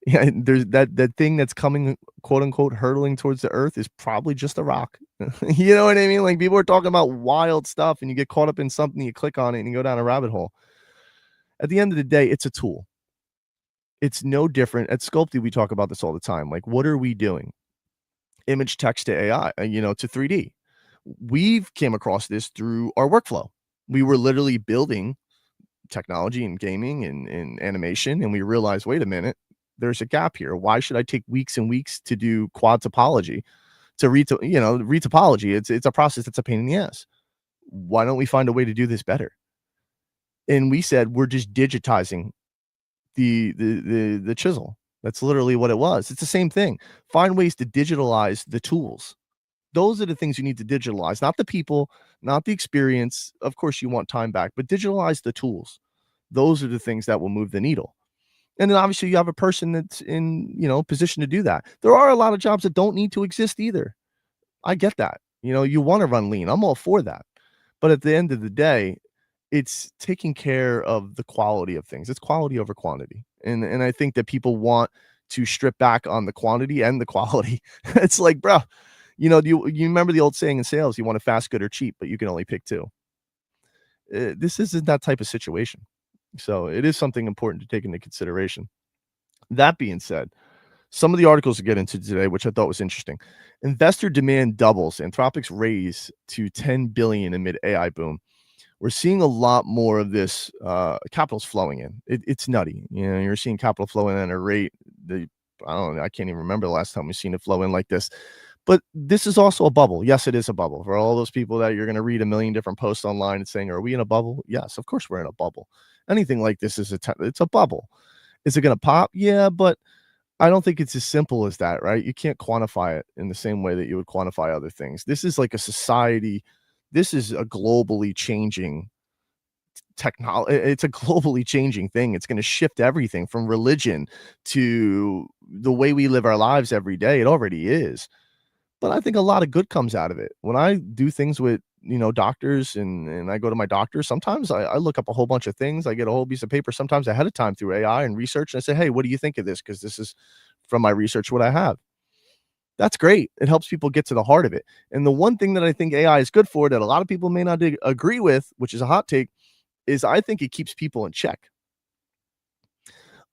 Yeah, there's that thing that's coming, quote unquote, hurtling towards the earth is probably just a rock. You know what I mean? Like people are talking about wild stuff and you get caught up in something, you click on it and you go down a rabbit hole. At the end of the day, it's a tool. It's no different. At Sculpty, we talk about this all the time. Like, what are we doing? Image text to AI, to 3D. We've came across this through our workflow. We were literally building technology and gaming and animation, and we realized, wait a minute, there's a gap here. Why should I take weeks and weeks to do quad topology, to read topology? It's a process that's a pain in the ass. Why don't we find a way to do this better? And we said we're just digitizing the chisel. That's literally what it was. It's the same thing. Find ways to digitalize the tools. Those are the things you need to digitalize, not the people, not the experience. Of course, you want time back, but digitalize the tools. Those are the things that will move the needle. And then obviously you have a person that's in, position to do that. There are a lot of jobs that don't need to exist either. I get that. You want to run lean. I'm all for that. But at the end of the day, it's taking care of the quality of things. It's quality over quantity. And I think that people want to strip back on the quantity and the quality. It's like, bro, you remember the old saying in sales, you want it fast, good, or cheap, but you can only pick two. This isn't that type of situation. So it is something important to take into consideration. That being said, some of the articles to get into today, which I thought was interesting. Investor demand doubles, Anthropic's raise to 10 billion amid AI boom. We're seeing a lot more of this capital's flowing in. It's nutty. You're seeing capital flow in at a rate that I don't know. I can't even remember the last time we've seen it flow in like this. But this is also a bubble. Yes, it is a bubble. For all those people that you're going to read a million different posts online and saying, are we in a bubble? Yes, of course we're in a bubble. Anything like this is it's a bubble. Is it going to pop? Yeah, but I don't think it's as simple as that, right? You can't quantify it in the same way that you would quantify other things. This is like a society. This is a globally changing technology. It's a globally changing thing. It's going to shift everything from religion to the way we live our lives every day. It already is. But I think a lot of good comes out of it. When I do things with doctors and I go to my doctor, sometimes I look up a whole bunch of things. I get a whole piece of paper sometimes ahead of time through AI and research, and I say, "Hey, what do you think of this? Because this is from my research what I have." That's great. It helps people get to the heart of it. And the one thing that I think AI is good for that a lot of people may not agree with, which is a hot take, is I think it keeps people in check.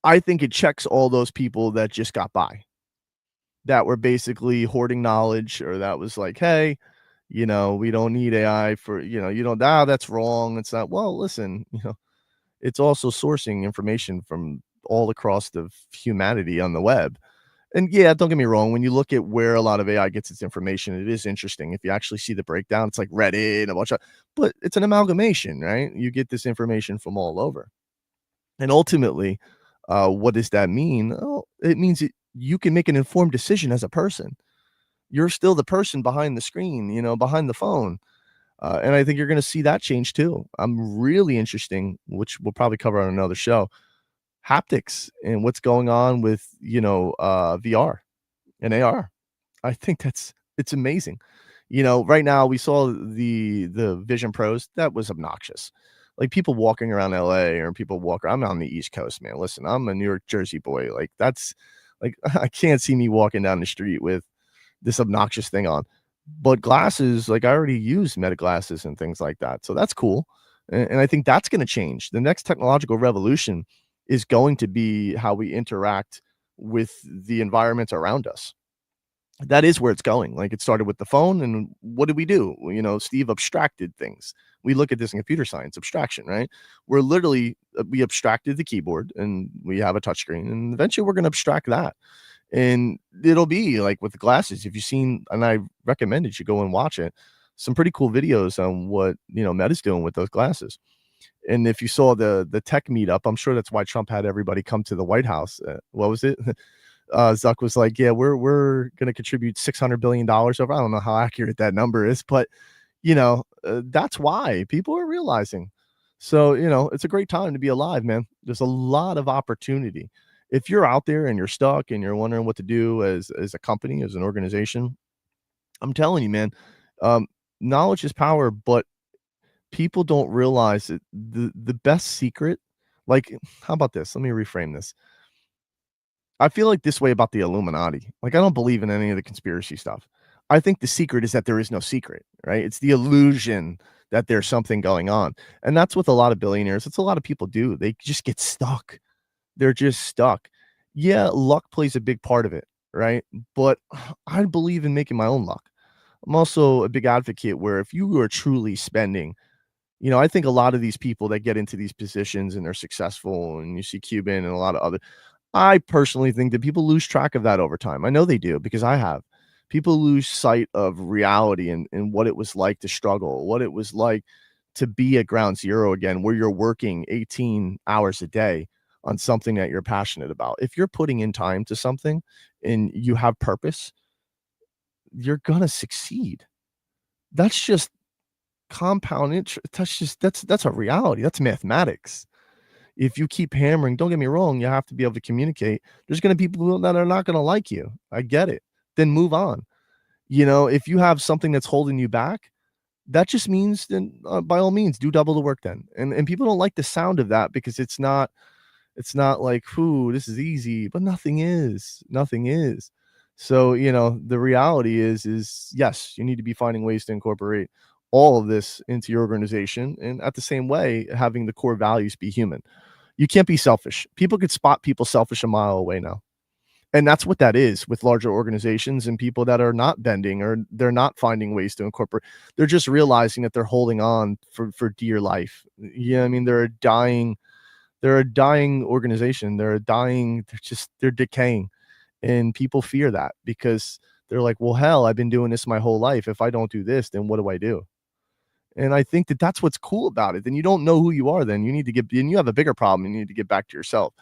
I think it checks all those people that just got by, that were basically hoarding knowledge, or that was like, "Hey, we don't need AI for, you don't, that's wrong. It's not." Well, listen, it's also sourcing information from all across the humanity on the web. And yeah, don't get me wrong, when you look at where a lot of AI gets its information, it is interesting. If you actually see the breakdown, it's like Reddit, a bunch of, but it's an amalgamation, right? You get this information from all over. And ultimately, what does that mean? Oh, it means you can make an informed decision as a person. You're still the person behind the screen, behind the phone. And I think you're going to see that change too. I'm really interesting, which we'll probably cover on another show, haptics and what's going on with, VR and AR. I think it's amazing. Right now we saw the Vision Pros. That was obnoxious. Like people walking around LA or people I'm on the East Coast, man. Listen, I'm a New York, Jersey boy. Like that's like I can't see me walking down the street with this obnoxious thing on. But glasses, like I already use Meta glasses and things like that. So that's cool. And I think that's going to change. The next technological revolution is going to be how we interact with the environment around us. That is where it's going. Like it started with the phone, and what did we do? Well, Steve abstracted things. We look at this in computer science, abstraction, right? We're literally we abstracted the keyboard, and we have a touchscreen, and eventually we're going to abstract that. And it'll be like with the glasses. If you've seen, and I recommend it, you go and watch it. Some pretty cool videos on what Meta's doing with those glasses. And if you saw the tech meetup, I'm sure that's why Trump had everybody come to the White House. What was it? Zuck was like, "Yeah, we're going to contribute $600 billion over." I don't know how accurate that number is, but that's why people are realizing. So it's a great time to be alive, man. There's a lot of opportunity. If you're out there and you're stuck and you're wondering what to do as a company, as an organization, I'm telling you, man, um, knowledge is power, but people don't realize that the best secret, like, how about this? Let me reframe this. I feel like this way about the Illuminati. Like, I don't believe in any of the conspiracy stuff. I think the secret is that there is no secret, right? It's the illusion that there's something going on. And that's what a lot of billionaires, it's a lot of people do. They just get stuck. They're just stuck. Yeah, luck plays a big part of it, right? But I believe in making my own luck. I'm also a big advocate where if you are truly spending, I think a lot of these people that get into these positions and they're successful, and you see Cuban and a lot of other, I personally think that people lose track of that over time. I know they do because I have. People lose sight of reality and what it was like to struggle, what it was like to be at ground zero again, where you're working 18 hours a day on something that you're passionate about. If you're putting in time to something and you have purpose, you're gonna succeed. That's just compound interest. That's a reality. That's mathematics. If you keep hammering, don't get me wrong, you have to be able to communicate. There's gonna be people that are not gonna like you. I get it. Then move on. If you have something that's holding you back, that just means then, by all means, do double the work then. And people don't like the sound of that because it's not like, "Ooh, this is easy," but nothing is. Nothing is. So, the reality is yes, you need to be finding ways to incorporate all of this into your organization, and at the same way, having the core values be human. You can't be selfish. People could spot people selfish a mile away now. And that's what that is with larger organizations and people that are not bending, or they're not finding ways to incorporate. They're just realizing that they're holding on for dear life. Yeah, I mean, they're a dying organization. They're decaying. And people fear that because they're like, "Well, hell, I've been doing this my whole life. If I don't do this, then what do I do?" And I think that that's what's cool about it. Then you don't know who you are. Then you have a bigger problem. You need to get back to yourself,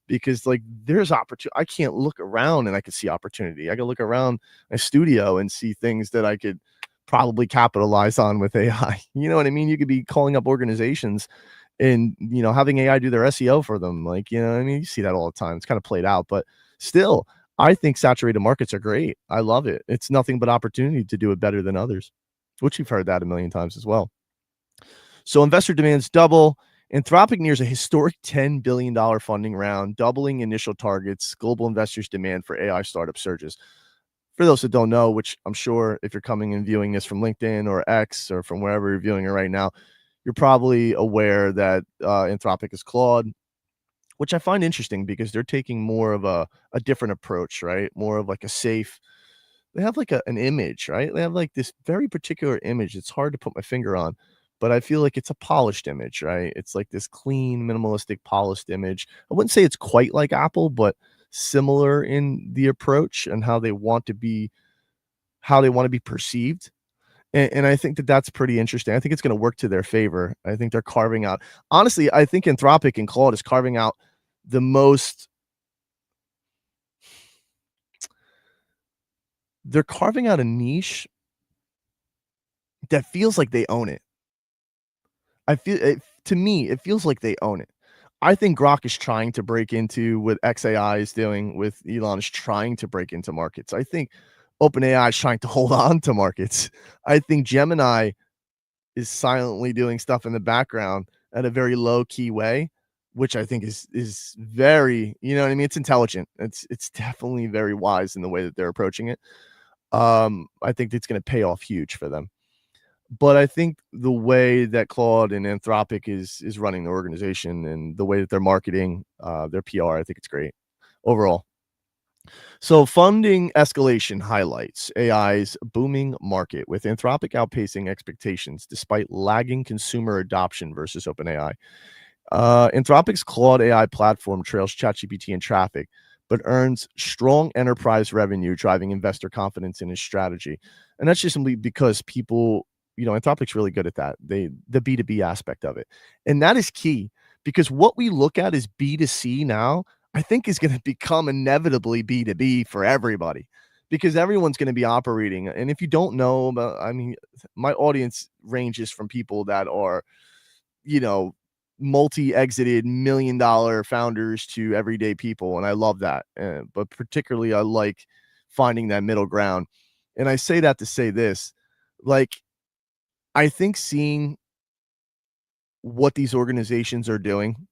because like there's opportunity. I can't look around and I can see opportunity. I can look around a studio and see things that I could probably capitalize on with AI. You know what I mean? You could be calling up organizations and having AI do their SEO for them. Like, I mean, you see that all the time. It's kind of played out, but still, I think saturated markets are great. I love it. It's nothing but opportunity to do it better than others. which you've heard that a million times as well. So investor demands double. Anthropic nears a historic $10 billion funding round, doubling initial targets. Global investors' demand for AI startup surges. For those that don't know, which I'm sure if you're coming and viewing this from LinkedIn or X or from wherever you're viewing it right now, you're probably aware that Anthropic is Claude, which I find interesting because they're taking more of a different approach, right? More of like a safe. They have like an image, right? They have like this very particular image. It's hard to put my finger on, but I feel like it's a polished image, right? It's like this clean, minimalistic, polished image. I wouldn't say it's quite like Apple, but similar in the approach and how they want to be perceived. And I think that that's pretty interesting. I think it's going to work to their favor. I think they're carving out. Honestly, I think Anthropic and Claude is carving out the most. They're carving out a niche that feels like they own it. I feel it, to me, it feels like they own it. I think Grok is trying to break into what XAI is doing with Elon is trying to break into markets. I think OpenAI is trying to hold on to markets. I think Gemini is silently doing stuff in the background at a very low key way, which I think is very, you know what I mean? It's intelligent. It's definitely very wise in the way that they're approaching it. I think it's going to pay off huge for them. But I think the way that Claude and Anthropic is running the organization and the way that they're marketing their PR, I think it's great overall. So funding escalation highlights AI's booming market, with Anthropic outpacing expectations despite lagging consumer adoption versus OpenAI. Anthropic's Claude AI platform trails ChatGPT in traffic, but earns strong enterprise revenue, driving investor confidence in its strategy. And that's just simply because people, Anthropic's really good at that. The B2B aspect of it. And that is key because what we look at as B2C now, I think is going to become inevitably B2B for everybody because everyone's going to be operating. And if you don't know about, I mean, my audience ranges from people that are, you know, multi-exited $1 million founders to everyday people, and I love that. But particularly, I like finding that middle ground. And I say that to say this, like, I think seeing what these organizations are doing,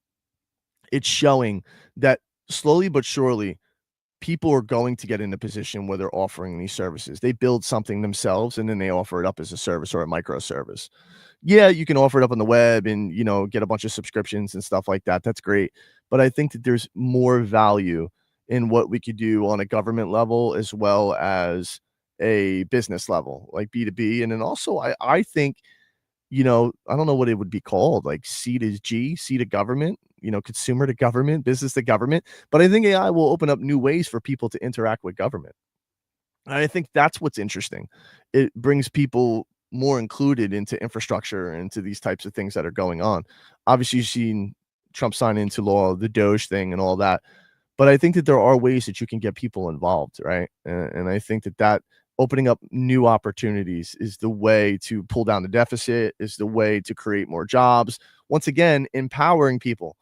it's showing that slowly but surely, people are going to get in a position where they're offering these services. They build something themselves and then they offer it up as a service or a microservice. Yeah, you can offer it up on the web and, get a bunch of subscriptions and stuff like that. That's great. But I think that there's more value in what we could do on a government level as well as a business level, like B2B. And then also I think, I don't know what it would be called, like C to G, C to government, consumer to government, business to government. But I think AI will open up new ways for people to interact with government. And I think that's what's interesting. It brings people more included into infrastructure and into these types of things that are going on. Obviously, you've seen Trump sign into law, the Doge thing and all that. But I think that there are ways that you can get people involved, right? And I think that opening up new opportunities is the way to pull down the deficit, is the way to create more jobs. Once again, empowering people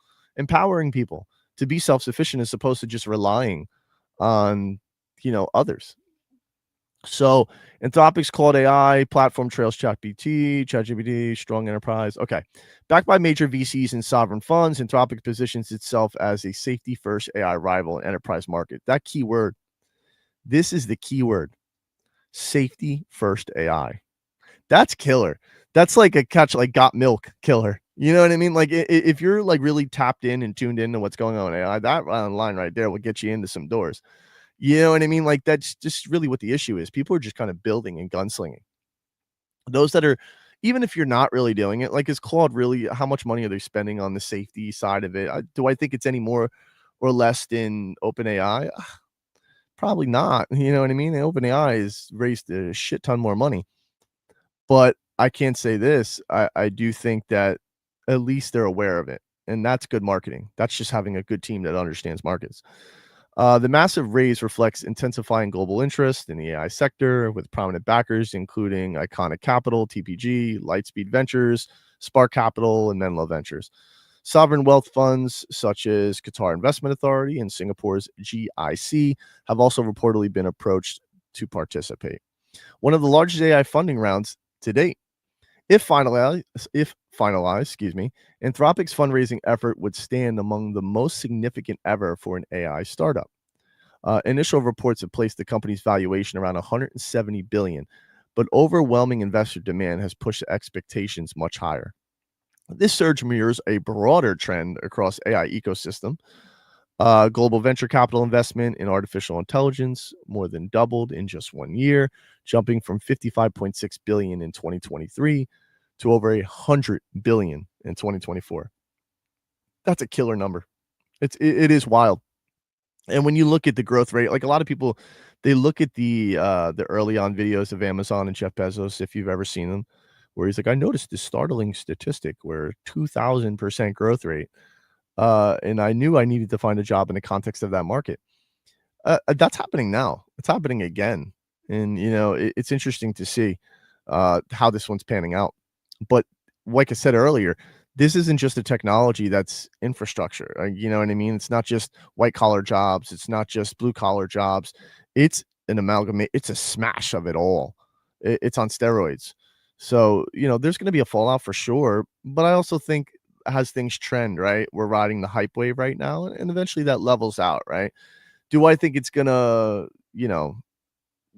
to be self-sufficient as opposed to just relying on, others. So Anthropic's Claude AI platform trails ChatGPT, strong enterprise. Okay. Backed by major VCs and sovereign funds, Anthropic positions itself as a safety-first AI rival in enterprise market. That keyword, this is the keyword, safety-first AI. That's killer. That's like a catch, like got milk killer. You know what I mean? Like if you're like really tapped in and tuned into what's going on in AI, that line right there will get you into some doors. You know what I mean? Like that's just really what the issue is. People are just kind of building and gunslinging. Those that are, even if you're not really doing it, like is Claude really, how much money are they spending on the safety side of it? Do I think it's any more or less than OpenAI? Probably not. You know what I mean? OpenAI has raised a shit ton more money. But I can't say this. I do think that at least they're aware of it. And that's good marketing. That's just having a good team that understands markets. The massive raise reflects intensifying global interest in the AI sector, with prominent backers including Iconic Capital, TPG, Lightspeed Ventures, Spark Capital, and Menlo Ventures. Sovereign wealth funds such as Qatar Investment Authority and Singapore's GIC have also reportedly been approached to participate. One of the largest AI funding rounds to date. If finalized, excuse me, Anthropic's fundraising effort would stand among the most significant ever for an AI startup. Initial reports have placed the company's valuation around 170 billion, but overwhelming investor demand has pushed expectations much higher. This surge mirrors a broader trend across AI ecosystem. Global venture capital investment in artificial intelligence more than doubled in just 1 year, jumping from 55.6 billion in 2023 to over 100 billion in 2024. That's a killer number. It is wild. And when you look at the growth rate, like a lot of people, they look at the early on videos of Amazon and Jeff Bezos, if you've ever seen them, where he's like, I noticed this startling statistic where 2000% growth rate. And I knew I needed to find a job in the context of that market. That's happening now. It's happening again. And it's interesting to see how this one's panning out. But like I said earlier, this isn't just a technology that's infrastructure. You know what I mean? It's not just white collar jobs. It's not just blue collar jobs. It's an amalgamate. It's a smash of it all. It's on steroids. So, there's going to be a fallout for sure. But I also think as things trend, right? We're riding the hype wave right now, and eventually that levels out, right? Do I think it's gonna,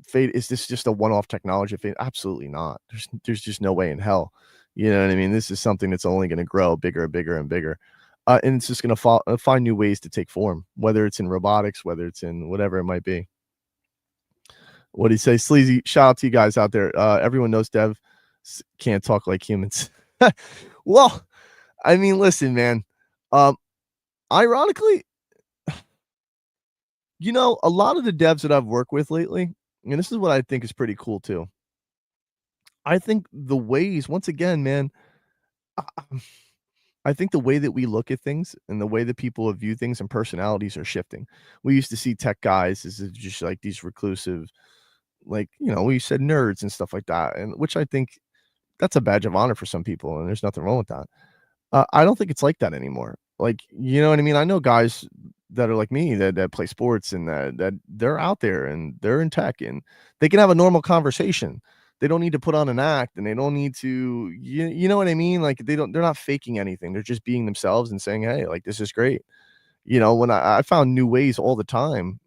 fade? Is this just a one-off technology fade? Absolutely not. There's just no way in hell. You know what I mean? This is something that's only going to grow bigger and bigger and bigger. And it's just going to find new ways to take form, whether it's in robotics, whether it's in whatever it might be. What do you say, Sleazy? Shout out to you guys out there. Everyone knows Dev can't talk like humans. Well, I mean, listen, man. Ironically, a lot of the devs that I've worked with lately, and this is what I think is pretty cool too. I think the ways, once again, man, I I think the way that we look at things and the way that people view things and personalities are shifting. We used to see tech guys as just like these reclusive, like, we said nerds and stuff like that, and which I think that's a badge of honor for some people, and there's nothing wrong with that. I don't think it's like that anymore. Like, you know what I mean? I know guys that are like me that play sports and that they're out there and they're in tech and they can have a normal conversation. They don't need to put on an act and they don't need to, you know what I mean? Like they're not faking anything. They're just being themselves and saying, hey, like this is great. When I found new ways all the time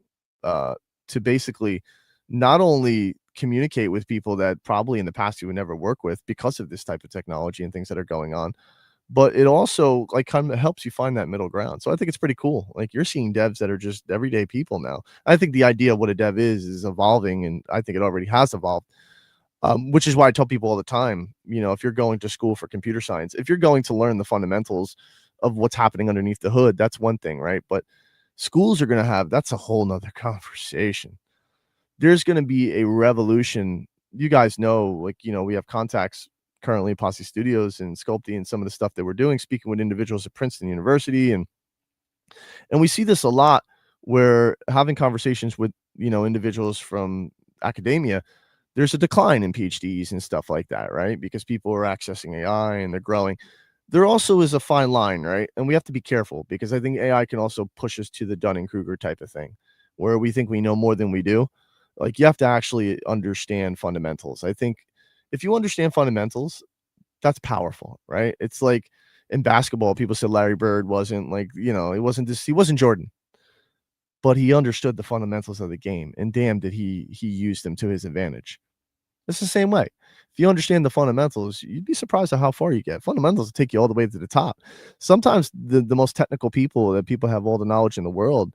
uh, to basically not only communicate with people that probably in the past you would never work with because of this type of technology and things that are going on, but it also like kind of helps you find that middle ground. So I think it's pretty cool. Like you're seeing devs that are just everyday people now. I think the idea of what a dev is evolving, and I think it already has evolved. Which is why I tell people all the time, if you're going to school for computer science, if you're going to learn the fundamentals of what's happening underneath the hood, that's one thing, right? But schools are going to have, that's a whole nother conversation. There's going to be a revolution. You guys know, like, we have contacts currently in Posse Studios and Sculpty and some of the stuff that we're doing, speaking with individuals at Princeton University. And we see this a lot where having conversations with, individuals from academia, there's a decline in PhDs and stuff like that, right? Because people are accessing AI and they're growing. There also is a fine line, right? And we have to be careful because I think AI can also push us to the Dunning-Kruger type of thing where we think we know more than we do. Like you have to actually understand fundamentals. I think if you understand fundamentals, that's powerful, right? It's like in basketball, people said Larry Bird wasn't like, he wasn't Jordan, but he understood the fundamentals of the game. And damn, did he use them to his advantage. It's the same way. If you understand the fundamentals, you'd be surprised at how far you get. Fundamentals take you all the way to the top. Sometimes the most technical people that people have all the knowledge in the world,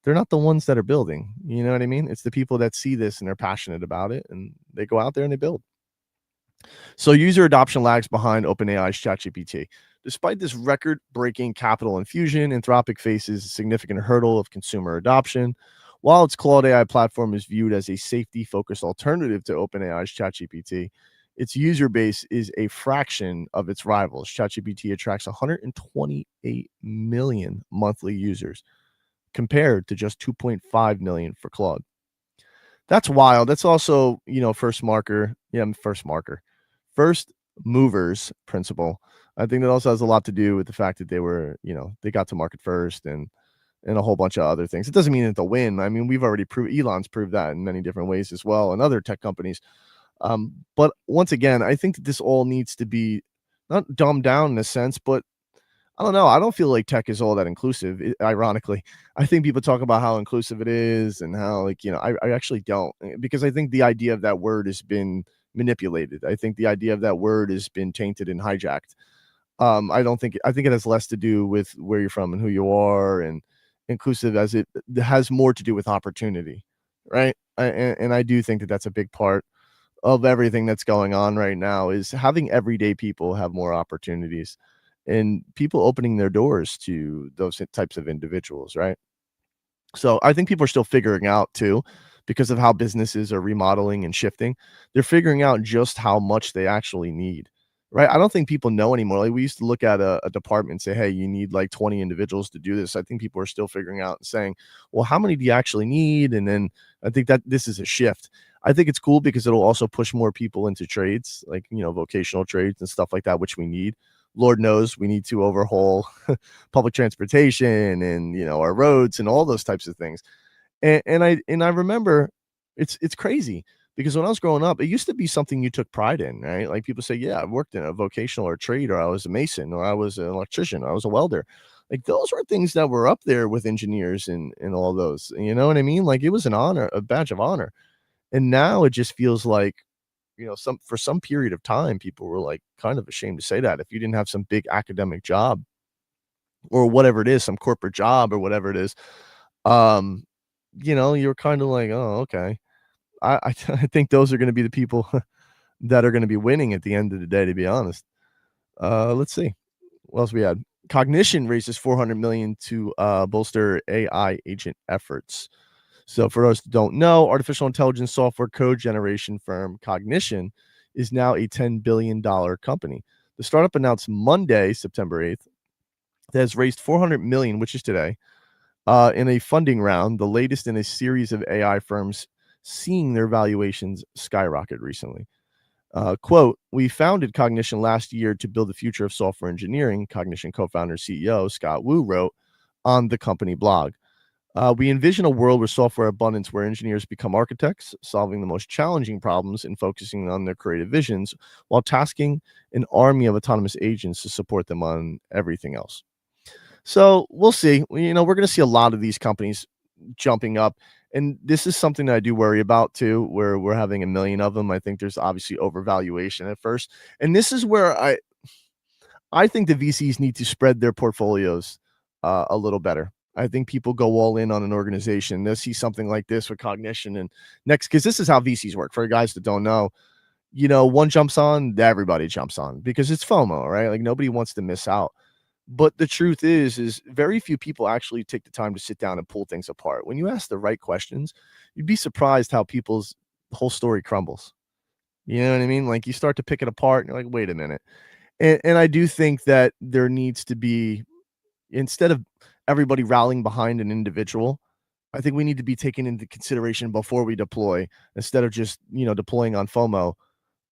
they're not the ones that are building. You know what I mean? It's the people that see this and they're passionate about it and they go out there and they build. So user adoption lags behind OpenAI's ChatGPT. Despite this record-breaking capital infusion, Anthropic faces a significant hurdle of consumer adoption. While its Claude AI platform is viewed as a safety-focused alternative to OpenAI's ChatGPT, its user base is a fraction of its rivals. ChatGPT attracts 128 million monthly users, compared to just 2.5 million for Claude. That's wild. That's also, first movers principle. I think that also has a lot to do with the fact that they were, they got to market first and a whole bunch of other things. It doesn't mean that they'll win. I mean, we've already proved, Elon's proved that in many different ways as well, and other tech companies. But once again, I think that this all needs to be not dumbed down in a sense, but I don't know. I don't feel like tech is all that inclusive. Ironically, I think people talk about how inclusive it is and how, like, I actually don't, because I think the idea of that word has been manipulated. I think the idea of that word has been tainted and hijacked. I think it has less to do with where you're from and who you are, and inclusive as it has more to do with opportunity, right? And I do think that that's a big part of everything that's going on right now, is having everyday people have more opportunities and people opening their doors to those types of individuals, right? So I think people are still figuring out too, because of how businesses are remodeling and shifting. They're figuring out just how much they actually need, right? I don't think people know anymore. Like, we used to look at a department and say, hey, you need like 20 individuals to do this. I think people are still figuring out and saying, well, how many do you actually need? And then I think that this is a shift. I think it's cool because it'll also push more people into trades, like, vocational trades and stuff like that, which we need. Lord knows we need to overhaul public transportation and, our roads and all those types of things. And I remember it's crazy, because when I was growing up, it used to be something you took pride in, right? Like, people say, yeah, I worked in a vocational or trade, or I was a mason, or I was an electrician, or I was a welder. Like, those were things that were up there with engineers and all those. You know what I mean? Like, it was an honor, a badge of honor. And now it just feels like, some period of time, people were like kind of ashamed to say that if you didn't have some big academic job or whatever it is, some corporate job or whatever it is. um you're kind of like, oh, okay. I think those are going to be the people that are going to be winning at the end of the day, to be honest. Let's see what else we had. Cognition raises 400 million to bolster AI agent efforts. So, for those who don't know, artificial intelligence software code generation firm Cognition is now a $10 billion company. The startup announced Monday, September 8th, that has raised 400 million, which is today, in a funding round, the latest in a series of AI firms seeing their valuations skyrocket recently. Quote, we founded Cognition last year to build the future of software engineering, Cognition co-founder CEO Scott Wu wrote on the company blog. We envision a world where software abundance, where engineers become architects, solving the most challenging problems and focusing on their creative visions, while tasking an army of autonomous agents to support them on everything else. So we'll see. We're going to see a lot of these companies jumping up. And this is something that I do worry about too, where we're having a million of them. I think there's obviously overvaluation at first. And this is where I think the VCs need to spread their portfolios a little better. I think people go all in on an organization. They'll see something like this with Cognition and next, because this is how VCs work. For guys that don't know, one jumps on, everybody jumps on, because it's FOMO, right? Like, nobody wants to miss out. But the truth is very few people actually take the time to sit down and pull things apart. When you ask the right questions, you'd be surprised how people's whole story crumbles. You know what I mean? Like, you start to pick it apart and you're like, wait a minute. And I do think that there needs to be, instead of everybody rallying behind an individual, I think we need to be taken into consideration before we deploy, instead of just, deploying on FOMO.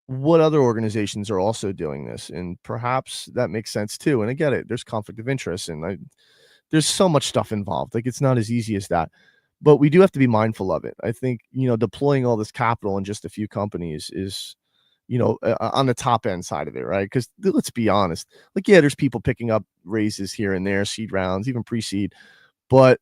What other organizations are also doing this? And perhaps that makes sense too. And I get it. There's conflict of interest, and there's so much stuff involved. Like, it's not as easy as that. But we do have to be mindful of it. I think, deploying all this capital in just a few companies is, on the top end side of it, right? Because let's be honest, like, yeah, there's people picking up raises here and there, seed rounds, even pre-seed, but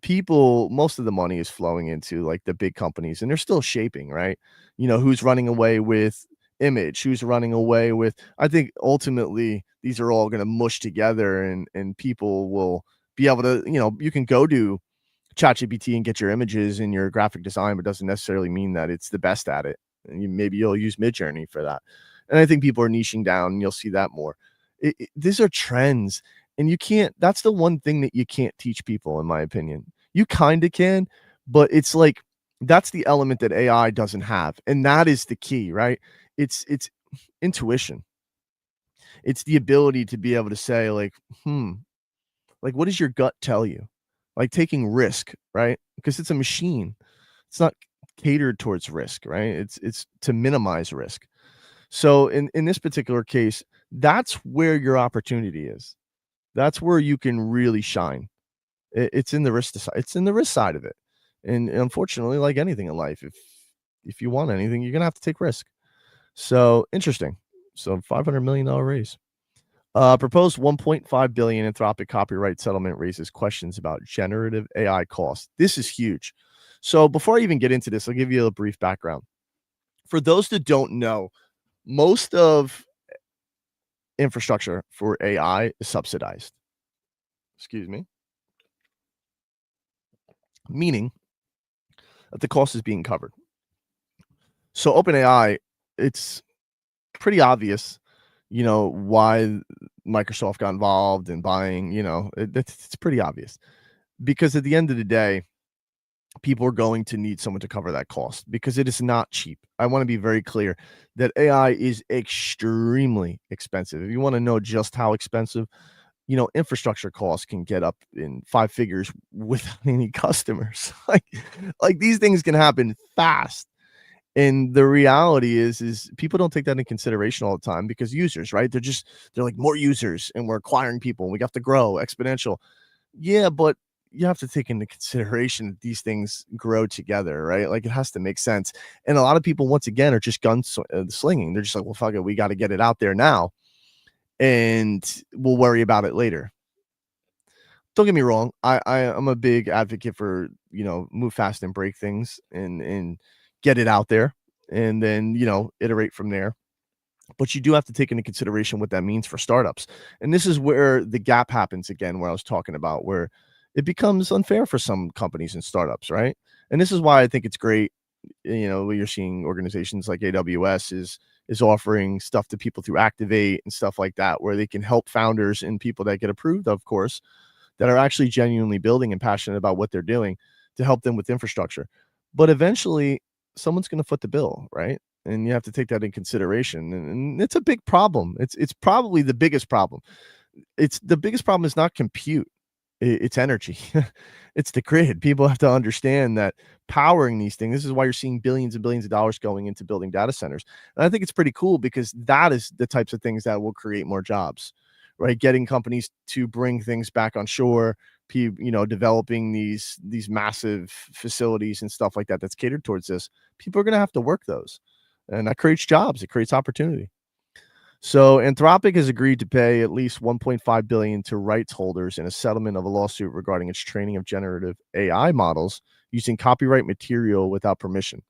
most of the money is flowing into like the big companies, and they're still shaping, right? Who's running away with image, who's running away with, I think ultimately these are all going to mush together, and people will be able to, you can go to ChatGPT and get your images and your graphic design, but doesn't necessarily mean that it's the best at it. And maybe you'll use Midjourney for that. And I think people are niching down, and you'll see that more. These are trends, and you can't. That's the one thing that you can't teach people, in my opinion. You kind of can, but it's like, that's the element that AI doesn't have, and that is the key, right? It's intuition. It's the ability to be able to say, like, like, what does your gut tell you? Like, taking risk, right? Because it's a machine. It's not catered towards risk, right? It's to minimize risk. So in this particular case, that's where your opportunity is. That's where you can really shine. It's in the risk side. It's in the risk side of it. And unfortunately, like anything in life, if you want anything, you're gonna have to take risk. So interesting. So $500 million raise. Proposed 1.5 billion Anthropic copyright settlement raises questions about generative AI costs. This is huge. So before I even get into this, I'll give you a brief background. For those that don't know, most of infrastructure for AI is subsidized. Excuse me. Meaning that the cost is being covered. So OpenAI, it's pretty obvious, why Microsoft got involved in buying, it's pretty obvious. Because at the end of the day, people are going to need someone to cover that cost because it is not cheap. I want to be very clear that AI is extremely expensive. If you want to know just how expensive, infrastructure costs can get up in five figures without any customers. Like these things can happen fast. And the reality is people don't take that into consideration all the time because users, right? They're like more users and we're acquiring people and we have to grow exponential. Yeah, but you have to take into consideration that these things grow together, right? Like it has to make sense. And a lot of people, once again, are just slinging. They're just like, well, fuck it, we got to get it out there now, and we'll worry about it later. Don't get me wrong. I'm a big advocate for move fast and break things and get it out there, and then iterate from there. But you do have to take into consideration what that means for startups. And this is where the gap happens again, where I was talking about where it becomes unfair for some companies and startups, right? And this is why I think it's great, where you're seeing organizations like AWS is offering stuff to people through Activate and stuff like that, where they can help founders and people that get approved, of course, that are actually genuinely building and passionate about what they're doing to help them with infrastructure. But eventually, someone's going to foot the bill, right? And you have to take that in consideration. And it's a big problem. It's probably the biggest problem. It's the biggest problem is not compute. It's energy. It's the grid. People have to understand that powering these things. This is why you're seeing billions and billions of dollars going into building data centers. And I think it's pretty cool because that is the types of things that will create more jobs, right? Getting companies to bring things back on shore, developing these massive facilities and stuff like that that's catered towards this. People are going to have to work those, and that creates jobs. It creates opportunity. So Anthropic has agreed to pay at least 1.5 billion to rights holders in a settlement of a lawsuit regarding its training of generative AI models using copyright material without permission,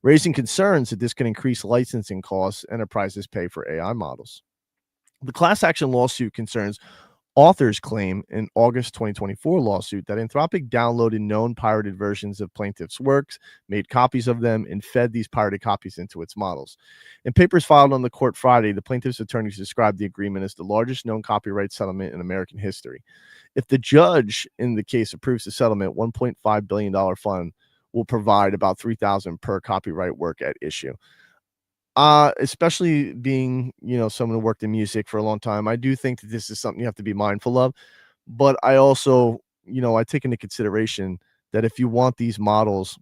raising concerns that this can increase licensing costs enterprises pay for AI models. The class action lawsuit concerns authors claim in August 2024 lawsuit that Anthropic downloaded known pirated versions of plaintiffs' works, made copies of them, and fed these pirated copies into its models. In papers filed on the court Friday, the plaintiffs' attorneys described the agreement as the largest known copyright settlement in American history. If the judge in the case approves the settlement, $1.5 billion fund will provide about $3,000 per copyright work at issue. Especially being, someone who worked in music for a long time, I do think that this is something you have to be mindful of. But I also, I take into consideration that if you want these models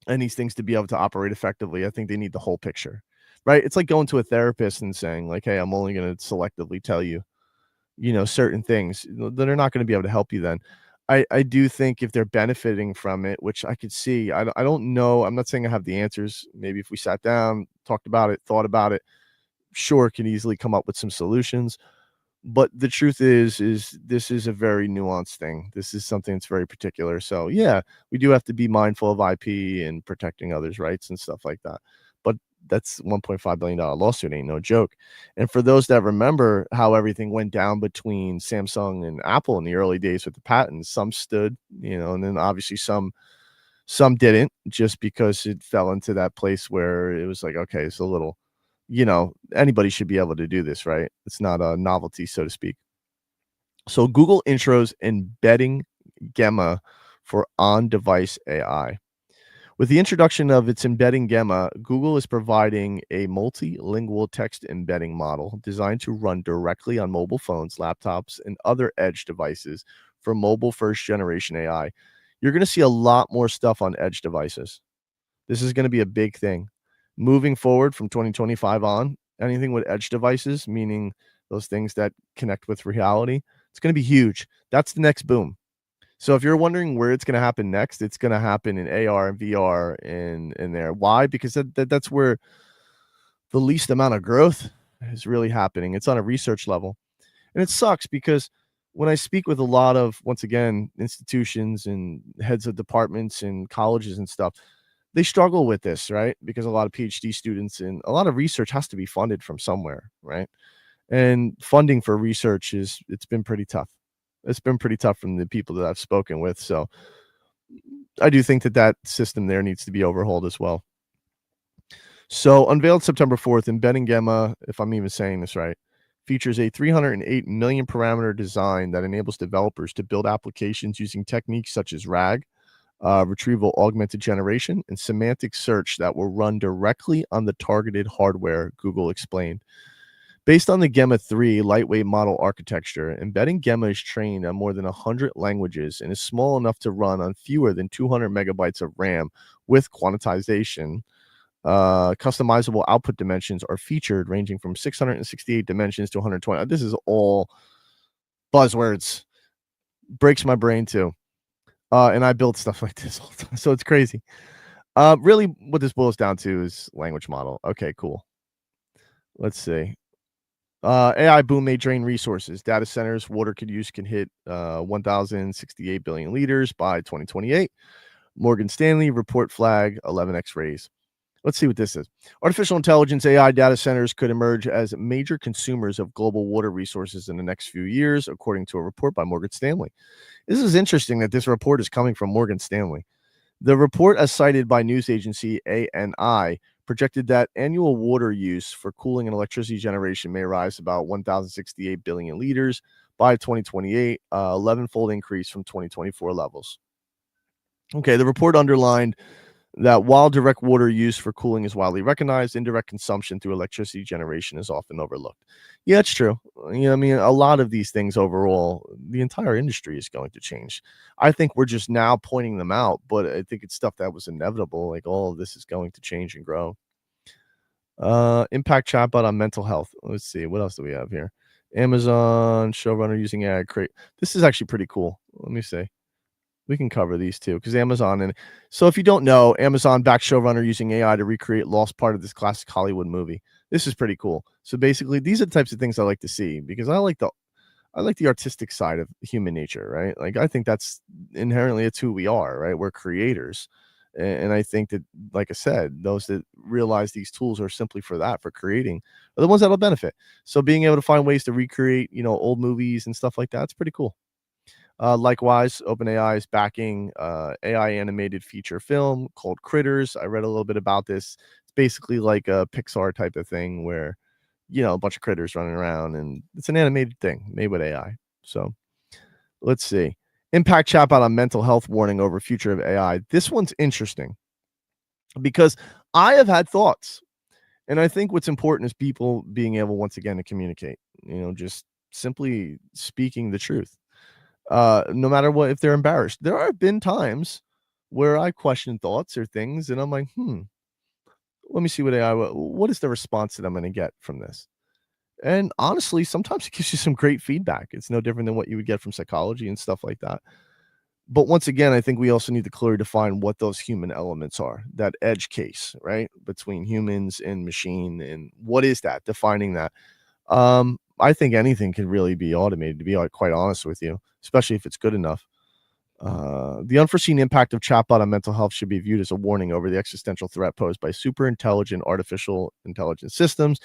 and these things to be able to operate effectively, I think they need the whole picture, right? It's like going to a therapist and saying like, hey, I'm only going to selectively tell you, certain things that are not going to be able to help you then. I do think if they're benefiting from it, which I could see, I don't know. I'm not saying I have the answers. Maybe if we sat down, talked about it, thought about it, sure, can easily come up with some solutions. But the truth is this is a very nuanced thing. This is something that's very particular. So yeah, we do have to be mindful of IP and protecting others' rights and stuff like that. But that's $1.5 billion lawsuit ain't no joke. And for those that remember how everything went down between Samsung and Apple in the early days with the patents, some stood, and then obviously some didn't, just because it fell into that place where it was like, okay, it's a little, anybody should be able to do this, right? It's not a novelty, so to speak. So Google intros embedding Gemma for on-device AI. With the introduction of its embedding Gemma, Google is providing a multilingual text embedding model designed to run directly on mobile phones, laptops, and other edge devices for mobile first generation AI. You're going to see a lot more stuff on edge devices. This is going to be a big thing. Moving forward from 2025 on, anything with edge devices, meaning those things that connect with reality, it's going to be huge. That's the next boom. So if you're wondering where it's going to happen next, it's going to happen in AR and VR in there. Why? Because that's where the least amount of growth is really happening. It's on a research level. And it sucks because when I speak with a lot of, once again, institutions and heads of departments and colleges and stuff, they struggle with this, right? Because a lot of PhD students and a lot of research has to be funded from somewhere, right? And funding for research it's been pretty tough. It's been pretty tough from the people that I've spoken with. So I do think that that system there needs to be overhauled as well. So, unveiled September 4th, embedding Gemma, if I'm even saying this right, features a 308 million parameter design that enables developers to build applications using techniques such as RAG, retrieval augmented generation, and semantic search that will run directly on the targeted hardware, Google explained. Based on the Gemma 3 lightweight model architecture, embedding Gemma is trained on more than 100 languages and is small enough to run on fewer than 200 megabytes of RAM with quantization. Customizable output dimensions are featured, ranging from 668 dimensions to 120. This is all buzzwords. Breaks my brain too. And I build stuff like this all the time, so it's crazy. Really, what this boils down to is language model. Okay, cool. Let's see. AI boom may drain resources. Data centers water could use can hit 1,068 billion liters by 2028. Morgan Stanley report flag 11x raise. Let's see what this is. Artificial intelligence AI data centers could emerge as major consumers of global water resources in the next few years, according to a report by Morgan Stanley. This is interesting that this report is coming from Morgan Stanley. The report, as cited by news agency ANI, projected that annual water use for cooling and electricity generation may rise about 1,068 billion liters by 2028, 11-fold increase from 2024 levels. Okay, the report underlined that while direct water use for cooling is widely recognized, indirect consumption through electricity generation is often overlooked. Yeah, it's true. I mean, a lot of these things overall, the entire industry is going to change. I think we're just now pointing them out, but I think it's stuff that was inevitable. Like all of this is going to change and grow. Impact chatbot on mental health. Let's see. What else do we have here? Amazon showrunner using AI create. This is actually pretty cool. Let me see. We can cover these too because Amazon and so if you don't know, Amazon backed showrunner using AI to recreate lost part of this classic Hollywood movie. This is pretty cool. So basically, these are the types of things I like to see because I like the artistic side of human nature, right? Like I think that's inherently it's who we are, right? We're creators. And I think that, like I said, those that realize these tools are simply for that, for creating, are the ones that'll benefit. So being able to find ways to recreate, old movies and stuff like that, it's pretty cool. Likewise, OpenAI is backing AI animated feature film called Critters. I read a little bit about this. It's basically like a Pixar type of thing where, a bunch of critters running around and it's an animated thing made with AI. So let's see. Impact chatbot on mental health warning over future of AI. This one's interesting because I have had thoughts. And I think what's important is people being able, once again, to communicate, just simply speaking the truth. No matter what, if they're embarrassed. There have been times where I question thoughts or things, and I'm like, let me see what is the response that I'm going to get from this? And honestly, sometimes it gives you some great feedback. It's no different than what you would get from psychology and stuff like that. But once again, I think we also need to clearly define what those human elements are, that edge case, right? Between humans and machine. And what is that? Defining that. I think anything can really be automated, to be quite honest with you, especially if it's good enough. The unforeseen impact of chatbot on mental health should be viewed as a warning over the existential threat posed by super intelligent artificial intelligence systems,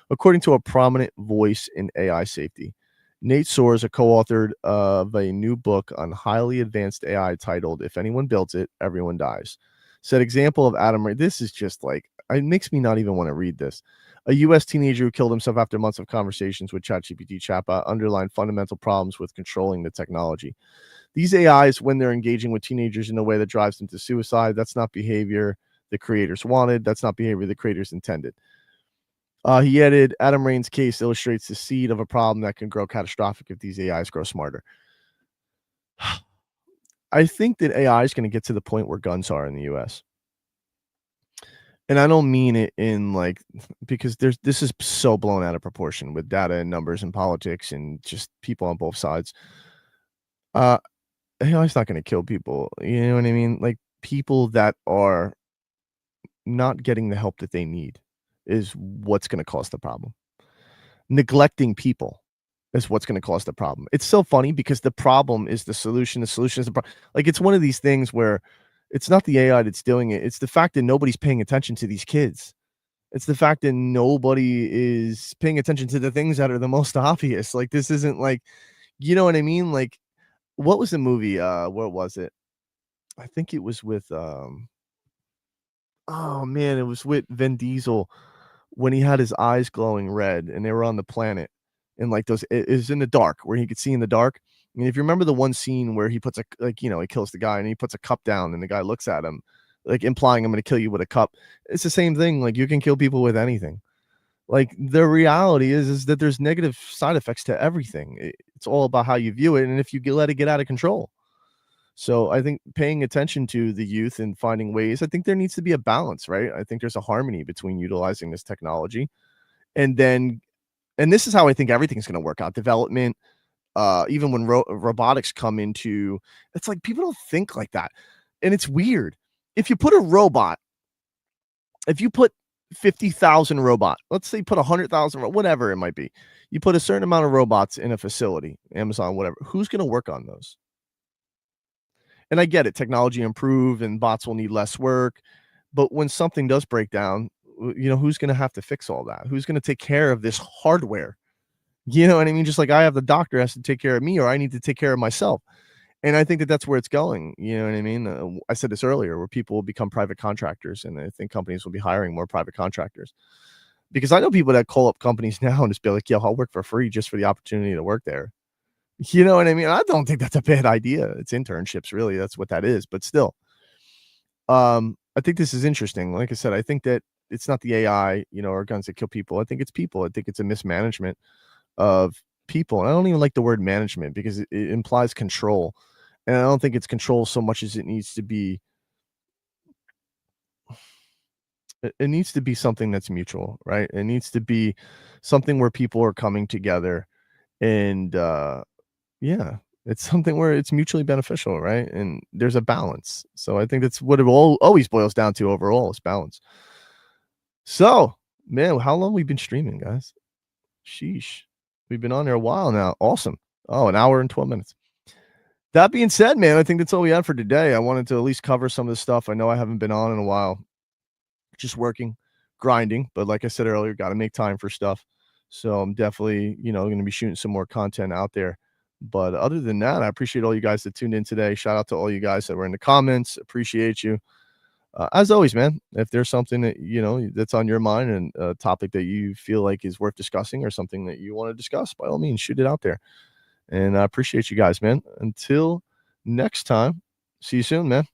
according to a prominent voice in AI safety. Nate Soares, a co-authored of a new book on highly advanced AI titled "If Anyone Builds It, Everyone Dies," said example of Adam Ray. This is just like, it makes me not even want to read this. A U.S. teenager who killed himself after months of conversations with ChatGPT chatbot underlined fundamental problems with controlling the technology. These AIs, when they're engaging with teenagers in a way that drives them to suicide, that's not behavior the creators wanted. That's not behavior the creators intended. He added, Adam Rain's case illustrates the seed of a problem that can grow catastrophic if these AIs grow smarter. I think that AI is going to get to the point where guns are in the US. And I don't mean it in like, because this is so blown out of proportion with data and numbers and politics and just people on both sides. AI is not going to kill people. You know what I mean? Like people that are not getting the help that they need. is what's gonna cause the problem. Neglecting people is what's gonna cause the problem. It's so funny because the solution is the problem. Like, it's one of these things where it's not the AI that's doing it, it's the fact that nobody's paying attention to these kids. It's the fact that nobody is paying attention to the things that are the most obvious. Like, this isn't like, you know what I mean? Like, what was the movie? What was it? I think it was with, oh man, it was with Vin Diesel when he had his eyes glowing red and they were on the planet and like those it is in the dark where he could see in the dark. And if you remember the one scene where he puts a like, he kills the guy and he puts a cup down and the guy looks at him, like implying I'm gonna kill you with a cup. It's the same thing. Like you can kill people with anything. Like the reality is that there's negative side effects to everything. It's all about how you view it and if you let it get out of control. So I think paying attention to the youth and finding ways, I think there needs to be a balance, right? I think there's a harmony between utilizing this technology and then and this is how I think everything's going to work out. Development, even when robotics come into, it's like people don't think like that, and it's weird. If you put a robot, if you put 50,000 robot, let's say put 100,000, whatever it might be, you put a certain amount of robots in a facility, Amazon, whatever. Who's going to work on those? And I get it, technology improve and bots will need less work, but when something does break down, who's gonna have to fix all that? Who's gonna take care of this hardware? You know what I mean? Just like I have the doctor has to take care of me or I need to take care of myself. And I think that that's where it's going, you know what I mean? I said this earlier, where people will become private contractors, and I think companies will be hiring more private contractors. Because I know people that call up companies now and just be like, "Yo, I'll work for free just for the opportunity to work there." You know what I mean? I don't think that's a bad idea. It's internships, really. That's what that is. But still, I think this is interesting. Like I said, I think that it's not the AI, or guns that kill people. I think it's people. I think it's a mismanagement of people. And I don't even like the word management because it implies control. And I don't think it's control so much as it needs to be. It needs to be something that's mutual, right? It needs to be something where people are coming together and yeah, it's something where it's mutually beneficial, right? And there's a balance. So I think that's what it all always boils down to overall is balance. So, man, how long we been streaming, guys? Sheesh. We've been on there a while now. Awesome. Oh, an hour and 12 minutes. That being said, man, I think that's all we had for today. I wanted to at least cover some of the stuff. I know I haven't been on in a while. Just working, grinding, but like I said earlier, got to make time for stuff. So I'm definitely, going to be shooting some more content out there. But other than that, I appreciate all you guys that tuned in today. Shout out to all you guys that were in the comments. Appreciate you. As always, man, if there's something that, that's on your mind and a topic that you feel like is worth discussing or something that you want to discuss, by all means, shoot it out there. And I appreciate you guys, man. Until next time, see you soon, man.